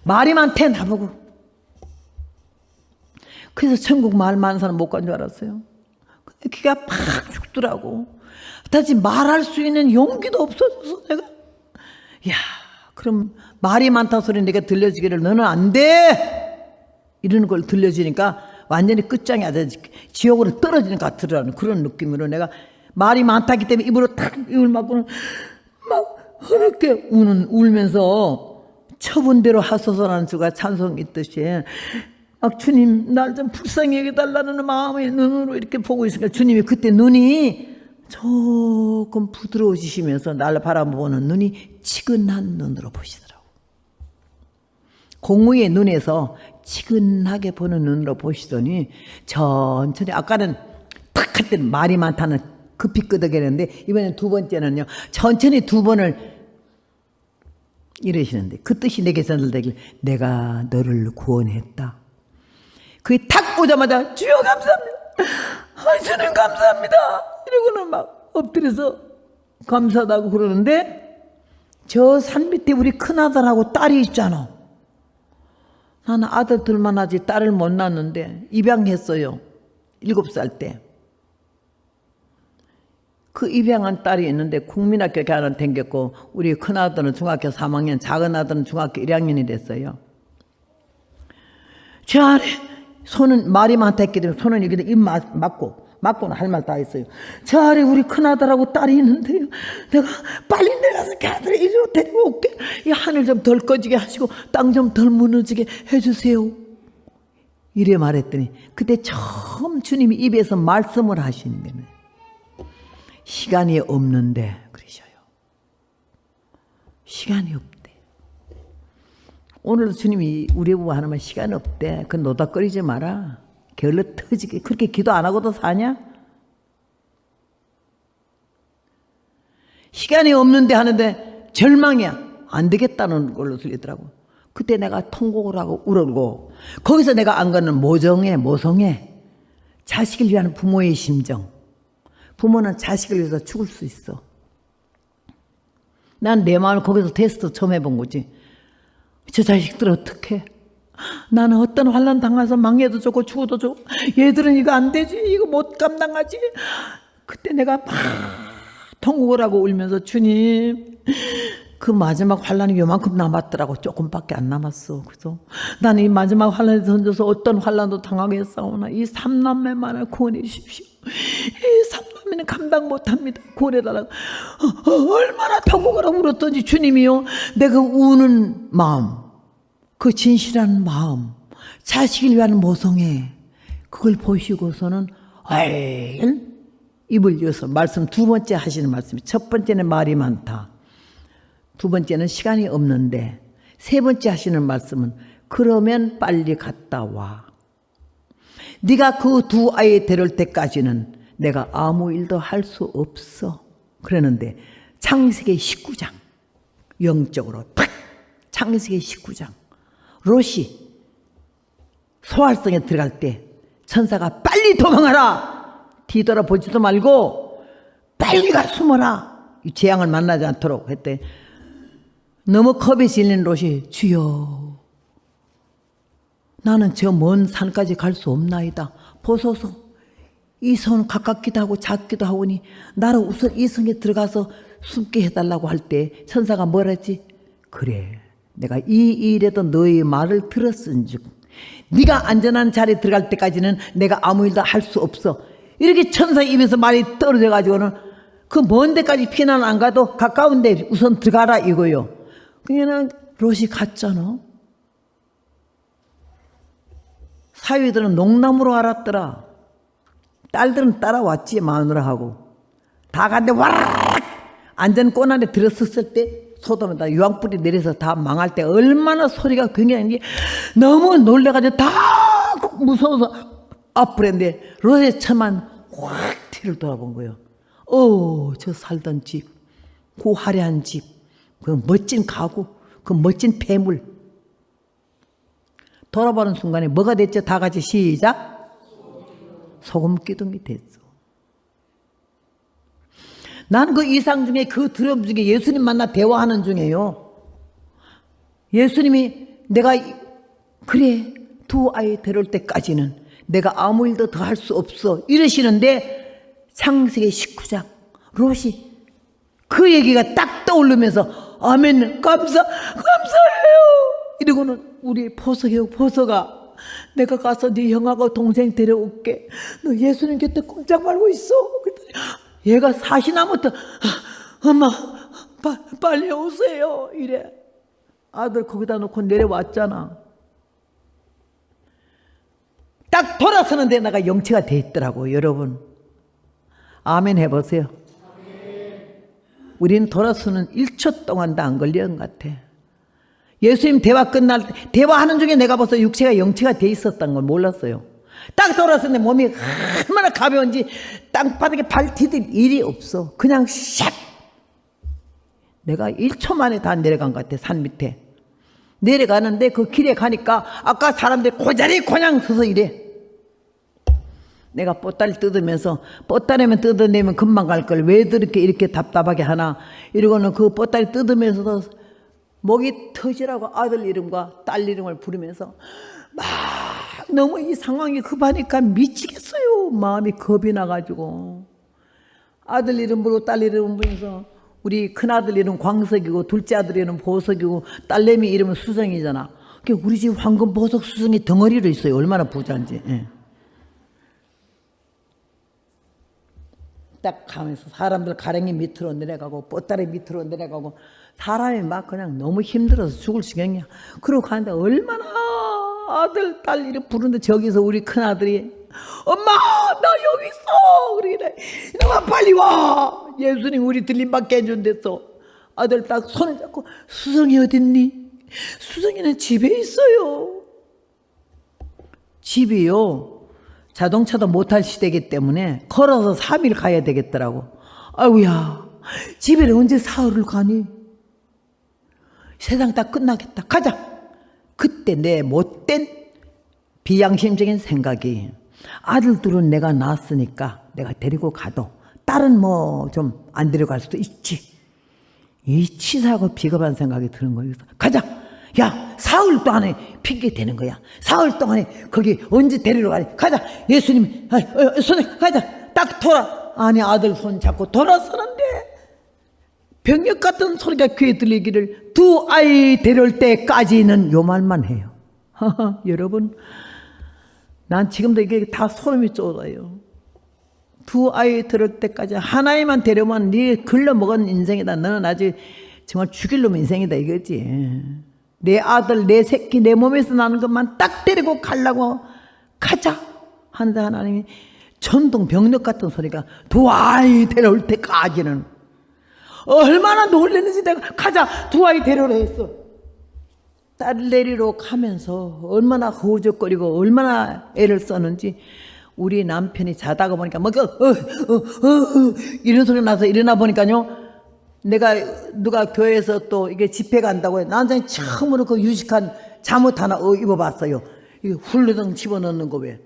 A: 말이 많대 나보고. 그래서 천국 말 많은 사람 못 간 줄 알았어요. 근데 기가 팍 죽더라고. 다시 말할 수 있는 용기도 없어져서 내가 야 그럼 말이 많다 소리 내가 들려주기를 너는 안 돼! 이러는 걸 들려주니까 완전히 끝장이 아주 지옥으로 떨어지는 것 같더라는 그런 느낌으로 내가 말이 많다기 때문에 입으로 탁 입을 막고는 막 흐르게 울면서 처분대로 하소서라는 주가 찬송 있듯이 막 주님 날 좀 불쌍히 여겨달라는 마음의 눈으로 이렇게 보고 있으니까 주님이 그때 눈이 조금 부드러워지시면서 나를 바라보는 눈이 치근한 눈으로 보시더라고. 공무의 눈에서 치근하게 보는 눈으로 보시더니 천천히, 아까는 탁 할 때 말이 많다는 급히 끄덕이는데 이번엔 두 번째는요 천천히 두 번을 이러시는데, 그 뜻이 내게 전달되길 내가 너를 구원했다. 그게 탁 오자마자 주여 감사합니다. 주님 감사합니다. 이러고는 막 엎드려서 감사하다고 그러는데, 저 산 밑에 우리 큰아들하고 딸이 있잖아. 나는 아들 둘만 하지 딸을 못 낳았는데 입양했어요. 7살 때. 그 입양한 딸이 있는데 국민학교 가는 댕겼고, 우리 큰아들은 중학교 3학년, 작은 아들은 중학교 1학년이 됐어요. 저 안에 손은 말이 많다 했기 때문에 손은 여기다 입 막고는 할 말 다 했어요. 저 아래 우리 큰아들하고 딸이 있는데요, 내가 빨리 내려가서 그 아들을 이리로 데리고 올게. 이 하늘 좀 덜 꺼지게 하시고 땅 좀 덜 무너지게 해주세요. 이래 말했더니 그때 처음 주님이 입에서 말씀을 하시는 거예요. 시간이 없는데 그러셔요. 시간이 없대. 오늘도 주님이 우리 부부 하나만 시간 없대. 그 노닥거리지 마라. 게을러 터지게 그렇게 기도 안 하고도 사냐? 시간이 없는데 하는데 절망이야. 안 되겠다는 걸로 들리더라고. 그때 내가 통곡을 하고 울고, 거기서 내가 안 가는 모성애 자식을 위한 부모의 심정. 부모는 자식을 위해서 죽을 수 있어. 난 내 마음을 거기서 테스트 처음 해본 거지. 저 자식들 어떡해? 나는 어떤 환난 당해서 망해도 좋고 죽어도 좋고, 얘들은 이거 안 되지, 이거 못 감당하지. 그때 내가 막 통곡을 하고 울면서, 주님, 그 마지막 환난이 요만큼 남았더라고. 조금밖에 안 남았어. 그래서 나는 이 마지막 환난에 던져서 어떤 환난도 당하게 싸우나 이 3남매만을 구원해 주십시오. 이 3남매는 감당 못합니다. 구원해달라고. 얼마나 통곡을 하고 울었던지, 주님이요, 내가 우는 마음, 그 진실한 마음, 자식을 위한 모성애, 그걸 보시고서는 입을 이어서 말씀 두 번째 하시는 말씀이, 첫 번째는 말이 많다, 두 번째는 시간이 없는데, 세 번째 하시는 말씀은 그러면 빨리 갔다 와. 네가 그 두 아이 데려올 때까지는 내가 아무 일도 할 수 없어. 그러는데 창세기 19장, 영적으로 탁, 창세기 19장, 롯이 소활성에 들어갈 때 천사가 빨리 도망하라, 뒤돌아보지도 말고 빨리 가 숨어라, 이 재앙을 만나지 않도록 했대. 너무 겁에 질린 롯이, 주여, 나는 저 먼 산까지 갈 수 없나이다. 보소서, 이 성 가깝기도 하고 작기도 하오니 나를 우선 이 성에 들어가서 숨게 해달라고 할 때 천사가 뭐라 했지? 그래, 내가 이 일에도 너의 말을 들었은즉 네가 안전한 자리에 들어갈 때까지는 내가 아무 일도 할 수 없어. 이렇게 천사 입에서 말이 떨어져 가지고는 그 먼 데까지 피난 안 가도 가까운 데 우선 들어가라 이거요. 그냥 롯이 갔잖아. 사위들은 농담으로 알았더라. 딸들은 따라왔지, 마누라하고. 다 갔는데 와라락 안전 꼬난에 들어섰을 때 소돔에다 유황불이 내려서 다 망할 때 얼마나 소리가 굉장히, 너무 놀래가지고 다 무서워서 앞을 했는데 롯의 처만 확 뒤를 돌아본 거예요. 저 살던 집, 그 화려한 집, 그 멋진 가구, 그 멋진 폐물. 돌아보는 순간에 뭐가 됐죠? 다 같이 시작. 소금 기둥이 됐어. 난 그 이상 중에, 그 두려움 중에 예수님 만나 대화하는 중에요, 예수님이 내가 그래 두 아이 데려올 때까지는 내가 아무 일도 더 할 수 없어 이러시는데, 창세기 19장 롯이 그 얘기가 딱 떠오르면서 아멘, 감사해요 이러고는 우리 보석아, 내가 가서 네 형하고 동생 데려올게. 너 예수님 곁에 꼼짝 말고 있어. 그랬더니 얘가 사시나부터 엄마 빨리 오세요 이래. 아들 거기다 놓고 내려왔잖아. 딱 돌아서는데 내가 영체가 돼 있더라고. 여러분 아멘 해보세요. 우리는 돌아서는 1초 동안도 안 걸리는 것 같아. 예수님 대화 끝날 때 대화하는 중에 내가 벌써 육체가 영체가 돼 있었다는 걸 몰랐어요. 딱 돌아서 내 몸이 얼마나 가벼운지 땅바닥에 발 디딜 일이 없어. 그냥 샥 내가 1초 만에 다 내려간 것 같아. 산 밑에 내려가는데 그 길에 가니까 아까 사람들이 고자리 그냥 서서 이래. 내가 뽀다리 뜯으면서 뽀다리면 뜯어내면 금방 갈 걸 왜 이렇게 답답하게 하나 이러고는 그 뽀다리 뜯으면서도 목이 터지라고 아들 이름과 딸 이름을 부르면서 막 너무 이 상황이 급하니까 미치겠어요. 마음이 겁이 나가지고 아들 이름 부르고 딸 이름 부르면서 우리 큰아들 이름 광석이고 둘째 아들 이름 보석이고 딸내미 이름은 수성이잖아. 우리 집 황금 보석 수성이 덩어리로 있어요. 얼마나 부자인지. 예. 딱 가면서 사람들 가랭이 밑으로 내려가고 뽀다리 밑으로 내려가고 사람이 막 그냥 너무 힘들어서 죽을 지경이야. 그러고 가는데 얼마나 아들 딸 이름 부르는데 저기서 우리 큰아들이 엄마 나 여기 있어 그러길래 이놈아 빨리 와. 예수님 우리 들림받게 해준댔어. 아들 딱 손을 잡고 수성이 어딨니? 수성이는 집에 있어요. 집이요 자동차도 못 탈 시대이기 때문에 걸어서 3일 가야 되겠더라고. 아이고야 집에는 언제 사흘을 가니? 세상 다 끝나겠다. 가자. 그때 내 못된 비양심적인 생각이 아들 둘은 내가 낳았으니까 내가 데리고 가도 딸은 뭐 좀 안 데려갈 수도 있지. 이 치사하고 비겁한 생각이 드는 거예요. 가자. 야 사흘 동안에 핑계 대는 거야. 사흘 동안에 거기 언제 데리러 가니? 가자. 예수님 손에 가자. 딱 돌아. 아니 아들 손 잡고 돌아서는데 병력 같은 소리가 귀에 들리기를 두 아이 데려올 때까지는 요 말만 해요. 여러분 난 지금도 이게 다 소름이 돋아요. 두 아이 데려올 때까지 한 아이만 데려오면 네 글러먹은 인생이다. 너는 아직 정말 죽일 놈 인생이다 이거지. 내 아들 내 새끼 내 몸에서 나는 것만 딱 데리고 가려고 가자 하는데 하나님이 전동 병력 같은 소리가 두 아이 데려올 때까지는 얼마나 놀랐는지 내가 가자 두 아이 데려오라 했어. 딸 내리러 가면서 얼마나 허우적거리고 얼마나 애를 썼는지 우리 남편이 자다가 보니까 뭐 이런 소리 나서 일어나 보니까요. 내가 누가 교회에서 또 이게 집회 간다고 해. 난장이 처음으로 그 유식한 잠옷 하나 입어봤어요. 이게 훌르덩 집어넣는 거 왜.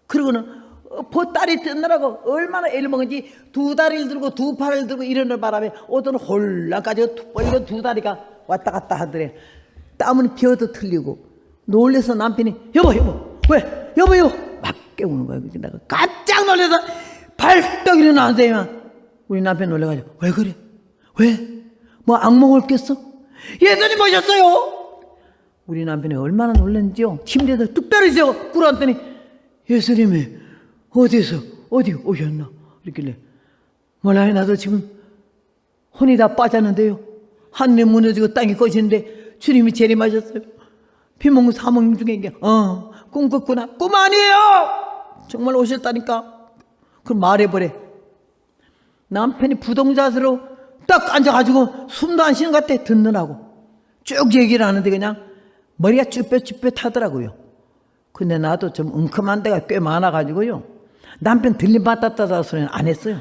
A: 그러고는 보따리 뜯느라고 얼마나 애를 먹은지 두 다리를 들고 두 팔을 들고 이러는 바람에 오더는 홀라까지 이거 두 다리가 왔다 갔다 하더래. 땀은 비어도 틀리고 놀래서 남편이 여보 왜 여보 막 깨우는 거야. 내가 깜짝 놀라서 발떡 일어나세요. 우리 남편 놀래가지고 왜 그래? 왜? 뭐 악몽을 깼어? 예수님 오셨어요. 우리 남편이 얼마나 놀랐는지요. 침대에서 뚝 떨어지고 꿇어왔더니 예수님이 어디서 어디 오셨나? 이랬길래 몰라요. 나도 지금 혼이 다 빠졌는데요. 하늘이 무너지고 땅이 꺼지는데 주님이 재림하셨어요. 비몽 사몽 중에 이게 꿈 꿨구나. 꿈 아니에요. 정말 오셨다니까. 그럼 말해보래. 남편이 부동자세로 딱 앉아가지고 숨도 안 쉬는 것 같아. 듣느라고 쭉 얘기를 하는데 그냥 머리가 쭈뼛쭈뼛 하더라고요. 근데 나도 좀 웅큼한 데가 꽤 많아가지고요. 남편 들림받았다는 소리는 안 했어요.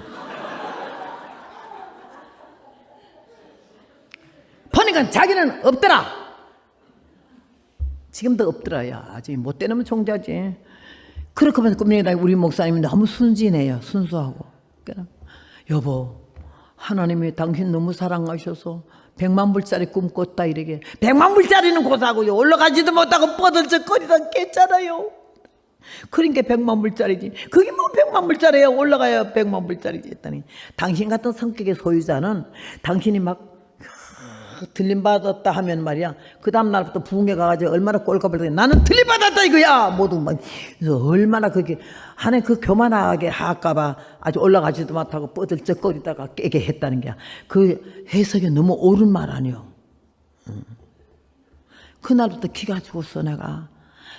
A: 보니까 자기는 없더라. 지금도 없더라. 야 아직 못된 놈은 총자지. 그렇게 하면서 꿈얘기다. 우리 목사님이 너무 순진해요. 순수하고. 여보 하나님이 당신 너무 사랑하셔서 100만 불짜리 꿈 꿨다 이러게. 100만 불짜리는 고사고요. 올라가지도 못하고 뻗을적거리다 깼잖아요. 그러니까 100만 불짜리지. 그게 뭐 100만 불짜리야. 올라가야 100만 불짜리지 했더니 당신 같은 성격의 소유자는 당신이 막 들림받았다 하면 말이야. 그 다음 날부터 부흥회 가가지고 얼마나 꼴값을 더 나는 들림받았다 이거야. 모두 막 그래서 얼마나 그게 하나님 그 교만하게 할까봐 아주 올라가지도 못하고 뻗을적거리다가 깨게 했다는 게 그 해석이 너무 옳은 말 아니요. 그날부터 기가 죽었어. 내가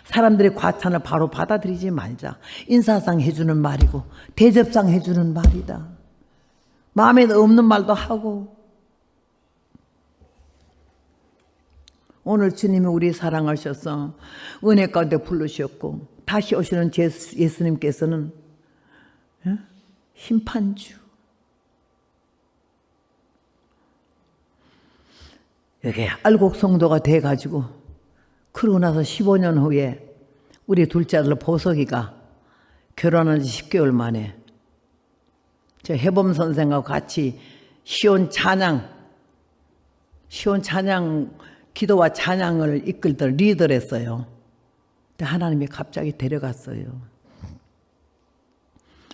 A: 사람들의 과찬을 바로 받아들이지 말자. 인사상 해주는 말이고 대접상 해주는 말이다. 마음에 없는 말도 하고 오늘 주님이 우리 사랑하셔서 은혜 가운데 부르셨고 다시 오시는 예수님께서는 심판주. 여기 알곡 성도가 돼가지고 그러고 나서 15년 후에 우리 둘째 아들 보석이가 결혼한 지 10개월 만에 저 해범 선생하고 같이 시온 찬양 기도와 찬양을 이끌던 리더를 했어요. 근데 하나님이 갑자기 데려갔어요.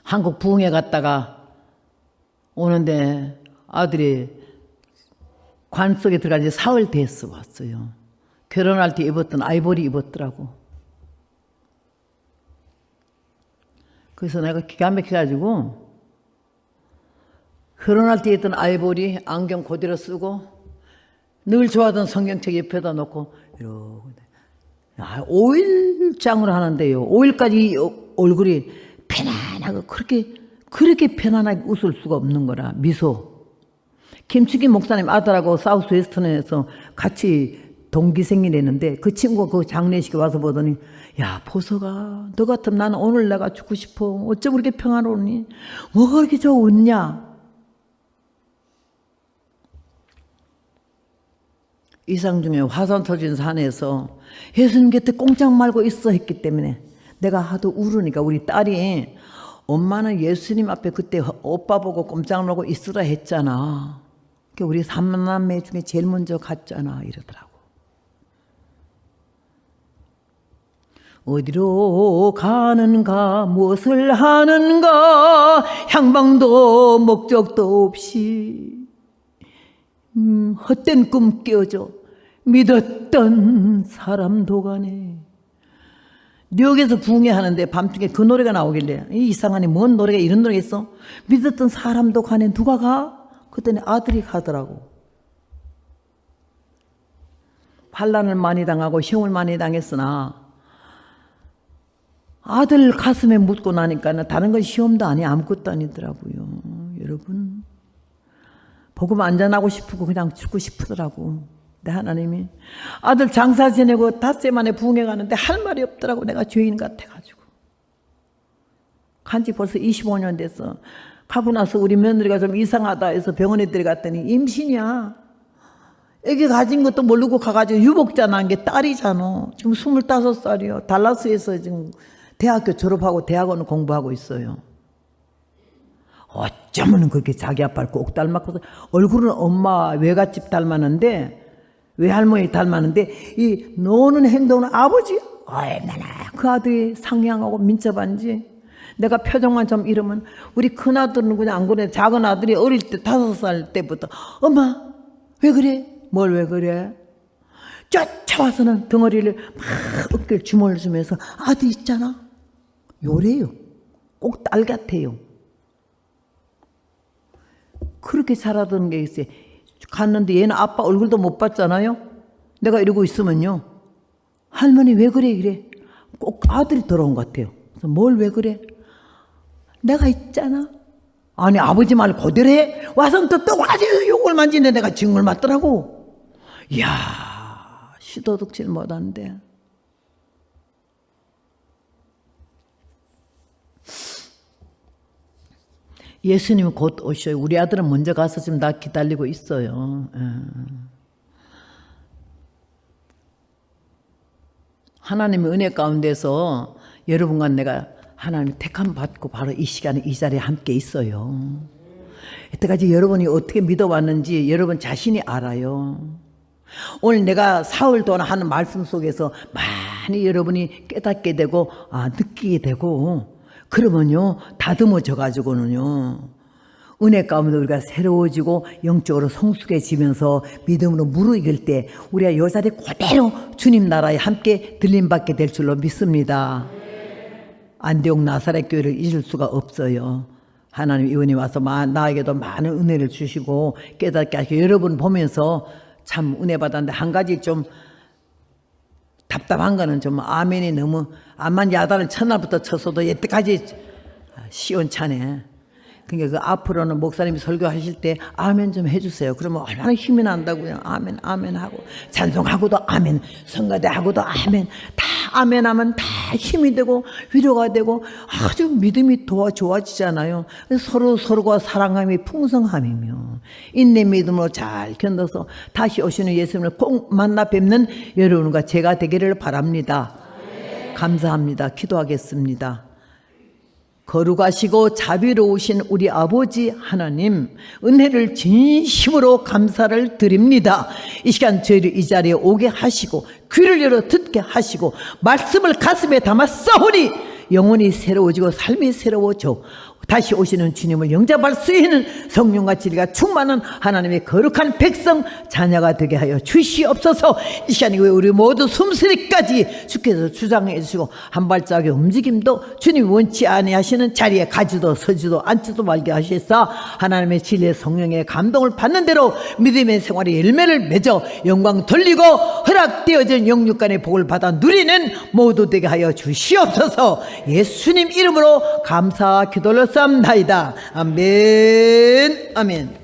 A: 한국 부흥회 갔다가 오는데 아들이 관 속에 들어간 지 사흘 됐어 왔어요. 결혼할 때 입었던 아이보리 입었더라고. 그래서 내가 기가 막혀가지고 결혼할 때 입던 아이보리 안경 그대로 쓰고 늘 좋아하던 성경책 옆에다 놓고 이러고 5일장을 하는데요. 5일까지 얼굴이 편안하고 그렇게 편안하게 웃을 수가 없는 거라. 미소. 김치기 목사님 아들하고 사우스 웨스턴에서 같이 동기 생일했는데 그 친구가 그 장례식에 와서 보더니 야 보석아 너 같으면 나는 오늘 내가 죽고 싶어. 어쩜 그렇게 평안하니? 뭐가 그렇게 저 웃냐? 이상 중에 화산 터진 산에서 예수님 곁에 꼼짝 말고 있어 했기 때문에 내가 하도 울으니까 우리 딸이 엄마는 예수님 앞에 그때 오빠 보고 꼼짝 말고 있으라 했잖아. 우리 삼남매 중에 제일 먼저 갔잖아 이러더라고. 어디로 가는가 무엇을 하는가 향방도 목적도 없이 헛된 꿈 깨어져 믿었던 사람도 가네. 뉴욕에서 부흥회하는데 밤중에 그 노래가 나오길래 이상하네 뭔 노래가 이런 노래가 있어? 믿었던 사람도 가네. 누가 가? 그때는 아들이 가더라고. 환난을 많이 당하고 시험을 많이 당했으나 아들 가슴에 묻고 나니까 다른 건 시험도 아니야 아무것도 아니더라고요. 여러분 복음 안전하고 싶고 그냥 죽고 싶더라고. 근데 하나님이 아들 장사 지내고 닷새 만에 부흥회 가는데 할 말이 없더라고. 내가 죄인 같아가지고. 간지 벌써 25년 됐어. 가고 나서 우리 며느리가 좀 이상하다 해서 병원에 들어갔더니 임신이야. 애기 가진 것도 모르고 가가지고 유복자 난 게 딸이잖아. 지금 25살이요. 달라스에서 지금 대학교 졸업하고 대학원 공부하고 있어요. 어쩌면 그렇게 자기 아빠를 꼭 닮았거든. 얼굴은 엄마 외갓집 닮았는데 외할머니 닮았는데 이 노는 행동은 아버지 얼마나 그 아들이 상냥하고 민첩한지. 내가 표정만 좀 이러면 우리 큰아들은 그냥 안 그래. 작은 아들이 어릴 때 5살 때부터 엄마 왜 그래? 뭘 왜 그래? 쫓아와서는 덩어리를 막 어깨를 주물주면서 아들 있잖아. 요래요. 꼭 딸 같아요. 그렇게 자라던 게 있어요. 갔는데 얘는 아빠 얼굴도 못 봤잖아요. 내가 이러고 있으면요. 할머니 왜 그래 이래. 꼭 아들이 돌아온 것 같아요. 그래서 뭘 왜 그래? 내가 있잖아. 아니 아버지 말 그대로 해. 와서 또 똑같이 욕을 만지는데 내가 징을 맞더라고. 이야 시도덕질 못하는데. 예수님은 곧 오셔요. 우리 아들은 먼저 가서 지금 나 기다리고 있어요. 하나님의 은혜 가운데서 여러분과 내가 하나님의 택함 받고 바로 이 시간에 이 자리에 함께 있어요. 이때까지 여러분이 어떻게 믿어왔는지 여러분 자신이 알아요. 오늘 내가 사흘 동안 하는 말씀 속에서 많이 여러분이 깨닫게 되고 느끼게 되고 그러면요 다듬어져 가지고는요 은혜 가운데 우리가 새로워지고 영적으로 성숙해지면서 믿음으로 무르익을 때 우리가 이 자리 그대로 주님 나라에 함께 들림받게 될 줄로 믿습니다. 안디옥 나사렛 교회를 잊을 수가 없어요. 하나님 이번에 와서 나에게도 많은 은혜를 주시고 깨닫게 하시고 여러분 보면서 참 은혜 받았는데 한 가지 좀 답답한 거는 좀 아멘이 너무 암만 야단을 첫날부터 쳤어도 여태까지 시원찮네. 그러니까 그 앞으로는 목사님이 설교하실 때 아멘 좀 해주세요. 그러면 얼마나 힘이 난다고요. 아멘 아멘 하고 찬송하고도 아멘, 성가대하고도 아멘, 다 아멘하면 다 힘이 되고 위로가 되고 아주 믿음이 더 좋아지잖아요. 서로가 사랑함이 풍성함이며 인내 믿음으로 잘 견뎌서 다시 오시는 예수님을 꼭 만나 뵙는 여러분과 제가 되기를 바랍니다. 감사합니다. 기도하겠습니다. 거룩하시고 자비로우신 우리 아버지 하나님, 은혜를 진심으로 감사를 드립니다. 이 시간 저희를 이 자리에 오게 하시고 귀를 열어 듣게 하시고 말씀을 가슴에 담아 싸우니 영혼이 새로워지고 삶이 새로워져 다시 오시는 주님을 영접할 수 있는 성령과 진리가 충만한 하나님의 거룩한 백성 자녀가 되게 하여 주시옵소서. 이 시간에 우리 모두 숨쉬기까지 주께서 주장해 주시고 한 발짝의 움직임도 주님 원치 아니하시는 자리에 가지도 서지도 앉지도 말게 하시사 하나님의 진리의 성령의 감동을 받는 대로 믿음의 생활의 열매를 맺어 영광 돌리고 허락되어진 영육간의 복을 받아 누리는 모두 되게 하여 주시옵소서. 예수님 이름으로 감사 기도를 쌉나이다. 아멘 아멘.